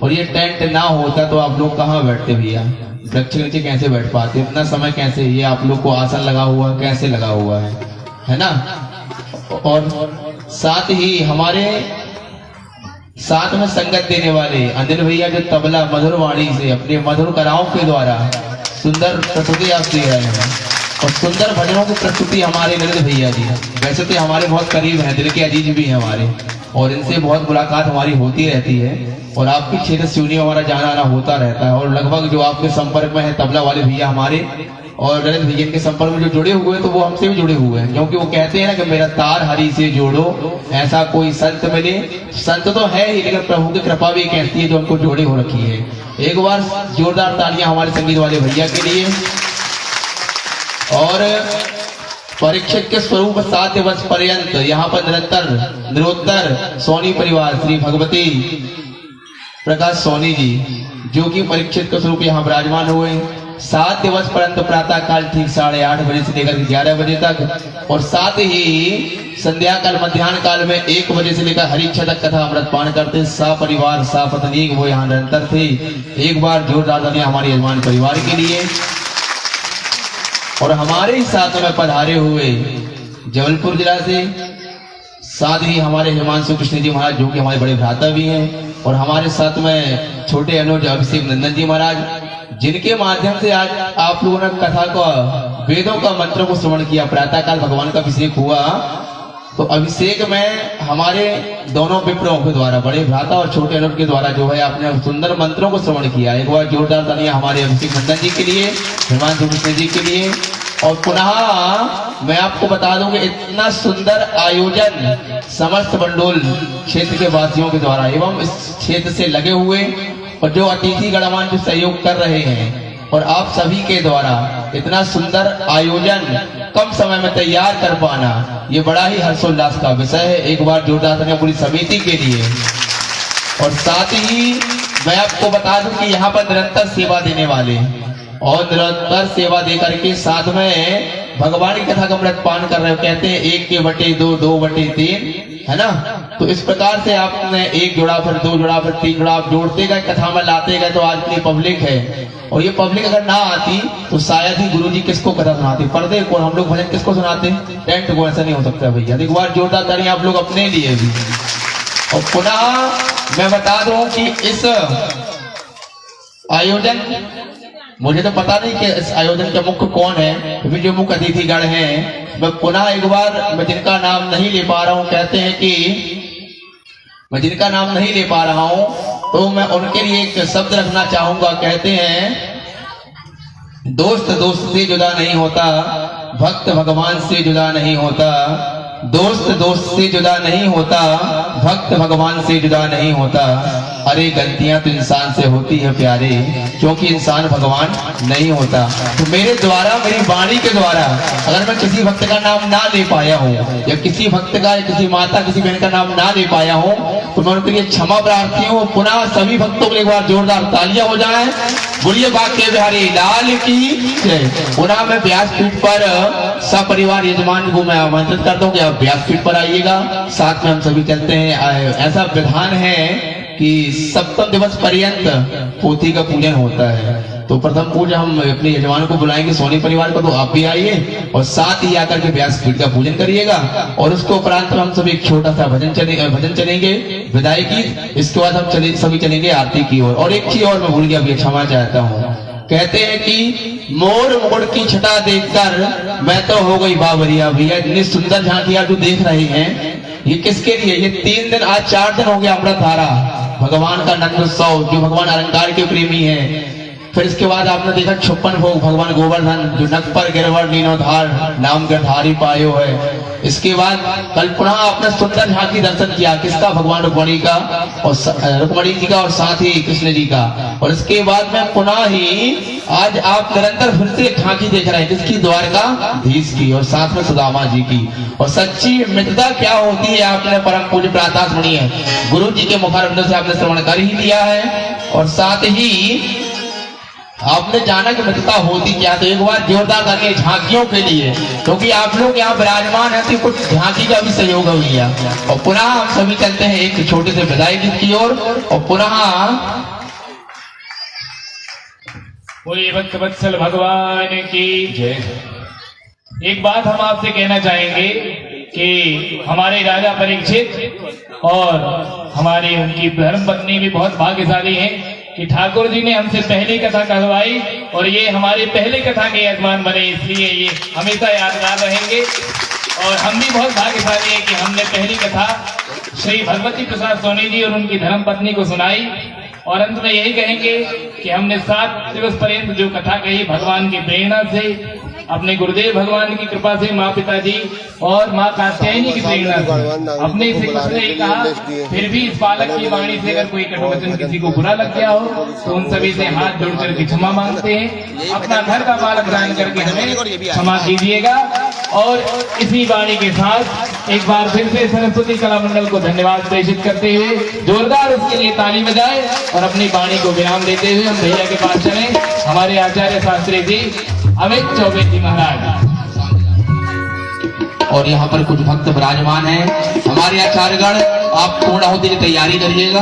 और ये टेंट ना होता तो आप लोग कहाँ बैठते भैया, वृक्ष के नीचे कैसे बैठ पाते, इतना समय कैसे, ये आप लोग को आसन लगा हुआ कैसे लगा हुआ है ना। और साथ ही हमारे साथ में संगत देने वाले अनिल भैया जो तबला मधुर वाणी से अपने मधुर कलाओं के द्वारा सुंदर प्रस्तुति आप दे रहे हैं, और सुंदर भजनों की प्रस्तुति हमारे नरेंद्र भैया जी, वैसे तो हमारे बहुत करीब हैं, दिल के अजीज भी हैं हमारे, और इनसे बहुत मुलाकात हमारी होती रहती है और आपके क्षेत्र सिवनी में हमारा जाना आना होता रहता है। और लगभग जो आपके संपर्क में है तबला वाले भैया हमारे और ललित भैया के संपर्क में जो जुड़े हुए हैं तो वो हमसे भी जुड़े हुए हैं, क्योंकि वो कहते हैं ना कि मेरा तार हरि से जोड़ो, ऐसा कोई संत मिले। संत तो है ही, लेकिन प्रभु की कृपा भी कहती है जो हमको जोड़े हो रखी है। एक बार जोरदार तालियां हमारे संगीत वाले भैया के लिए। और परीक्षित के स्वरूप 7 वर्ष पर्यंत यहाँ पर निरोत्तर सोनी परिवार श्री भगवती प्रकाश सोनी जी जो कि परीक्षित के स्वरूप यहाँ विराजमान हुए 7 दिवस परंतु प्रातः काल ठीक 8:30 बजे से लेकर 11 बजे तक, और साथ ही संध्या काल मध्याह्न काल में 1 बजे से लेकर हरिच्छा तक कथा अमृतपान करते परिवार पत्नी वो यहाँ निरंतर थे। एक बार जोरदार तालियां हमारे यजमान परिवार के लिए। और हमारे ही साथ में पधारे हुए जबलपुर जिला से साथ ही हमारे हिमांशु कृष्ण जी महाराज जो कि हमारे बड़े भ्राता भी हैं, और हमारे साथ में छोटे अनुज अभिषेक नंदन जी महाराज, जिनके माध्यम से आज आप लोगों ने कथा का वेदों का मंत्रों को श्रवण किया। प्रातः काल भगवान का अभिषेक हुआ, तो अभिषेक में हमारे दोनों विप्रों के द्वारा, बड़े भ्राता और छोटे अनुज के द्वारा जो है आपने सुंदर मंत्रों को श्रवण किया। एक बार जोरदार तालियां हमारे अभिषेक नंदन जी के लिए, हिमांशु कृष्ण जी के लिए। और पुनः मैं आपको बता दूं कि इतना सुंदर आयोजन समस्त मंडोल क्षेत्र के वासियों के द्वारा एवं इस क्षेत्र से लगे हुए और जो अतिथि गणमान जो सहयोग कर रहे हैं और आप सभी के द्वारा इतना सुंदर आयोजन कम समय में तैयार कर पाना, ये बड़ा ही हर्षोल्लास का विषय है। एक बार जोरदार तालियां पूरी समिति के लिए। और साथ ही मैं आपको बता दूं कि यहाँ पर निरंतर सेवा देने वाले और निरंतर सेवा दे करके साथ में भगवान की कथा का अमृतपान कर रहे हो। कहते हैं 1/2, 2/3 है ना। तो इस प्रकार से आपने 1 जोड़ा, फिर 2 जोड़ा, फिर 3 जोड़ा आप जोड़ते गए, कथा में लाते गए। तो आज इतनी पब्लिक है, और ये पब्लिक अगर ना आती तो शायद ही गुरुजी किसको कथा सुनाते, पर्दे को, हम लोग भजन किसको सुनाते, टेंट को। ऐसा नहीं हो सकता भैया। एक बार जोरदार तालियां आप लोग अपने लिए भी। और पुनः मैं बता दूं कि इस आयोजन, मुझे तो पता नहीं कि इस आयोजन के मुख्य कौन है, क्योंकि जो मुख्य अतिथिगण हैं, मैं पुनः एक बार, मैं जिनका नाम नहीं ले पा रहा हूं, कहते हैं कि मैं जिनका नाम नहीं ले पा रहा हूं, तो मैं उनके लिए एक शब्द रखना चाहूंगा। कहते हैं दोस्त दोस्त से जुदा नहीं होता, भक्त भगवान से जुदा नहीं होता, दोस्त दोस्त से जुदा नहीं होता, भक्त भगवान से जुदा नहीं होता। अरे गलतियां तो इंसान से होती है प्यारे, क्योंकि इंसान भगवान नहीं होता। तो मेरे द्वारा, मेरी वाणी के द्वारा अगर मैं किसी भक्त का नाम ना ले पाया हूँ, या किसी भक्त का, या किसी माता, किसी बहन का नाम ना ले पाया हूँ, तो मैं उनके लिए क्षमा प्रार्थी हूँ। पुनः सभी भक्तों के लिए एक बार जोरदार तालियां हो जाए। बोलिए बांके बिहारी लाल की जय। पुनः मैं व्यासपीठ पर सपरिवार यजमान को मैं आमंत्रित करता हूँ कि आप व्यासपीठ पर आइएगा, साथ में हम सभी चलते हैं। ऐसा विधान है कि सप्तम दिवस पर्यंत पोथी का पूजन होता है। तो प्रथम पूजा हम अपने यजमान को बुलाएंगे, सोनी परिवार को, तो आप भी आइए और साथ ही आकर के व्यासपीठ का पूजन करिएगा। और उसके उपरांत हम सभी एक छोटा सा भजन चलेंगे विदाई की। इसके बाद हम सभी चलेंगे आरती की ओर। और एक चीज और मैं भूल गया, अभी क्षमा चाहता हूँ। कहते हैं कि मोर मोड़ की छटा देखकर मैं तो हो गई बाबरिया। भैया इतनी सुंदर झांकियां जो देख रहे हैं, ये किसके लिए? ये 3 दिन, आज 4 दिन हो गया अमृतधारा, भगवान का नंदोत्सव, जो भगवान अलंकार के प्रेमी है। फिर इसके बाद आपने देखा 56 भोग, भगवान गोवर्धन जो नक पर गिरवर लीनोधार नाम गिरधारी पायो है। इसके बाद कल पुनः आपने सुंदर झांकी दर्शन किया, किसका? भगवान रुक्मणी का, और रुक्मणी जी का, और साथ ही कृष्ण जी का। और इसके बाद में पुनः ही आज आप निरंतर फिर से झांकी देख रहे हैं, किसकी? द्वारकाधीश की, और साथ में सुदामा जी की। और सच्ची मित्रता क्या होती है आपने परम पूज्य प्रातः सुनी है, गुरु जी के मुखारविंदों से आपने श्रवण कर ही लिया है। और साथ ही आपने जाना कि मित्रता होती क्या। तो एक बार जोरदार तालियां झांकियों के लिए, क्योंकि आप लोग यहाँ विराजमान है, तो कुछ झांकी का भी सहयोग हो गया। और पुनः हम सभी चलते हैं एक छोटे से विदाई गीत की ओर। और पुनः कोई भक्त वत्सल भगवान की जय। एक बात हम आपसे कहना चाहेंगे कि हमारे राजा परीक्षित और हमारी उनकी धर्म पत्नी भी बहुत भाग्यशाली हैं कि ठाकुर जी ने हमसे पहली कथा कहवाई, और ये हमारी पहली कथा के यजमान बने, इसलिए ये हमेशा यादगार रहेंगे। और हम भी बहुत भाग्यशाली हैं कि हमने पहली कथा श्री भगवती प्रसाद सोनी जी और उनकी धर्म पत्नी को सुनाई। और अंत में यही कहेंगे कि हमने 7 दिवस पर्यंत जो कथा कही भगवान की प्रेरणा से, अपने गुरुदेव भगवान की कृपा से, माँ पिताजी और माँ कात्यायनी की प्रेरणा से, अपने से कुछ नहीं कहा, फिर भी इस बालक की वाणी से अगर कोई कटुवचन किसी को बुरा लग गया हो तो उन सभी से हाथ जोड़कर के क्षमा मांगते हैं। अपना घर का बालक जान करके हमें क्षमा कीजिएगा। और इसी वाणी के साथ एक बार फिर से सरस्वती कला मंडल को धन्यवाद प्रेषित करते हुए जोरदार उसके लिए ताली बजाए और अपनी वाणी को विराम देते हुए हम भैया के पास चले। हमारे आचार्य शास्त्री जी अमित चौबे जी महाराज और यहाँ पर कुछ भक्त विराजमान हैं। हमारे आचार्यगण, आप पूर्णाहुति की तैयारी करिएगा।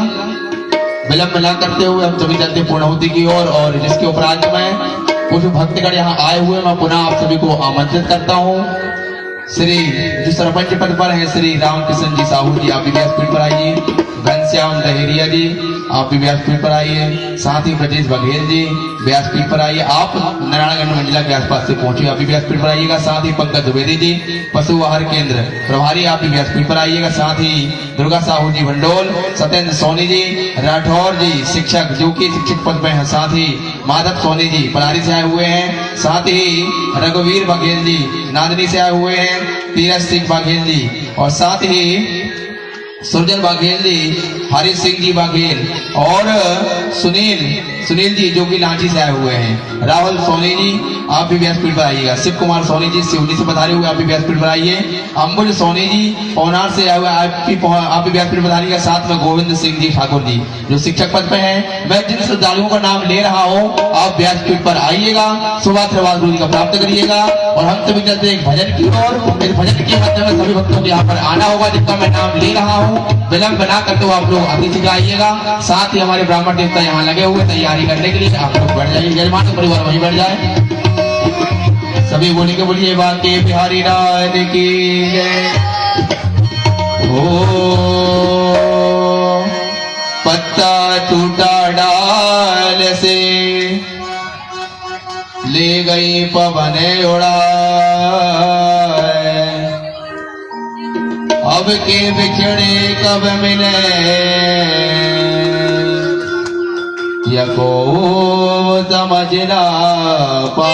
विलंब न करते हुए हम सभी चलते पूर्णाहुति की ओर। और जिसके उपरांत में कुछ भक्तगण यहाँ आए हुए, मैं पुनः आप सभी को आमंत्रित करता हूँ। श्री जो सरपंच पद पर है श्री रामकृष्ण जी साहू जी, आप भी व्यासपीठ पर आइए। घनश्याम लहेरिया जी, आप भी व्यासपीठ पर आइए। साथ ही ब्रजेश बघेल जी व्यासपीठ पर आइए। आप नारायणगंज मंडला के आसपास से पहुंचे, आप भी व्यासपीठ पर आइएगा। साथ ही पंकज द्विवेदी जी पशु आहार केंद्र प्रभारी, आप भी व्यासपीठ पर आइएगा। साथ ही दुर्गा साहू जी भंडोल, सत्येंद्र सोनी जी राठौर जी शिक्षक जो कि शिक्षक पद पर हैं। साथ ही माधव सोनी जी पलारी से आए हुए हैं। साथ ही रघुवीर बघेल जी नादनी से आए हुए हैं। तीरथ सिंह बघेल जी और साथ ही सुरजन बघेल जी, हरीश सिंह जी बघेल और सुनील जी जो कि लांची से आए हुए हैं। राहुल सोनी जी, आप भी व्यासपीठ पर आइएगा। शिव कुमार सोनी जी सिवनी से पधारे हुए, आप भी व्यासपीठ पर आइए। अम्बुल सोनी जी पौनार से आए हुए, आप भी व्यासपीठ पर आइएगा। साथ में गोविंद सिंह जी ठाकुर जी जो शिक्षक पद पे हैं। मैं जिन श्रद्धालुओं का नाम ले रहा हूँ, आप व्यासपीठ पर आइएगा, सुभाष गुरु जी का प्राप्त करिएगा। और हम सभी चलते एक भजन की ओर। इस भजन के माध्यम में सभी भक्तों को यहाँ पर आना होगा जिनका मैं नाम ले रहा हूँ। विलंब ना करते हुए आप लोग अतिथि का आइएगा। साथ ही हमारे ब्राह्मण देवता यहाँ लगे हुए तैयारी करने के लिए, आप लोग बैठ जाइए। जजमान परिवार वहीं बैठ जाए। सभी बोलेंगे बोलिए बाके बिहारी लाल की जय। ओ पत्ता टूटा डाल से ले गई पवन उड़ा, अब के बिछड़े कब मिले या को समझ ना पा।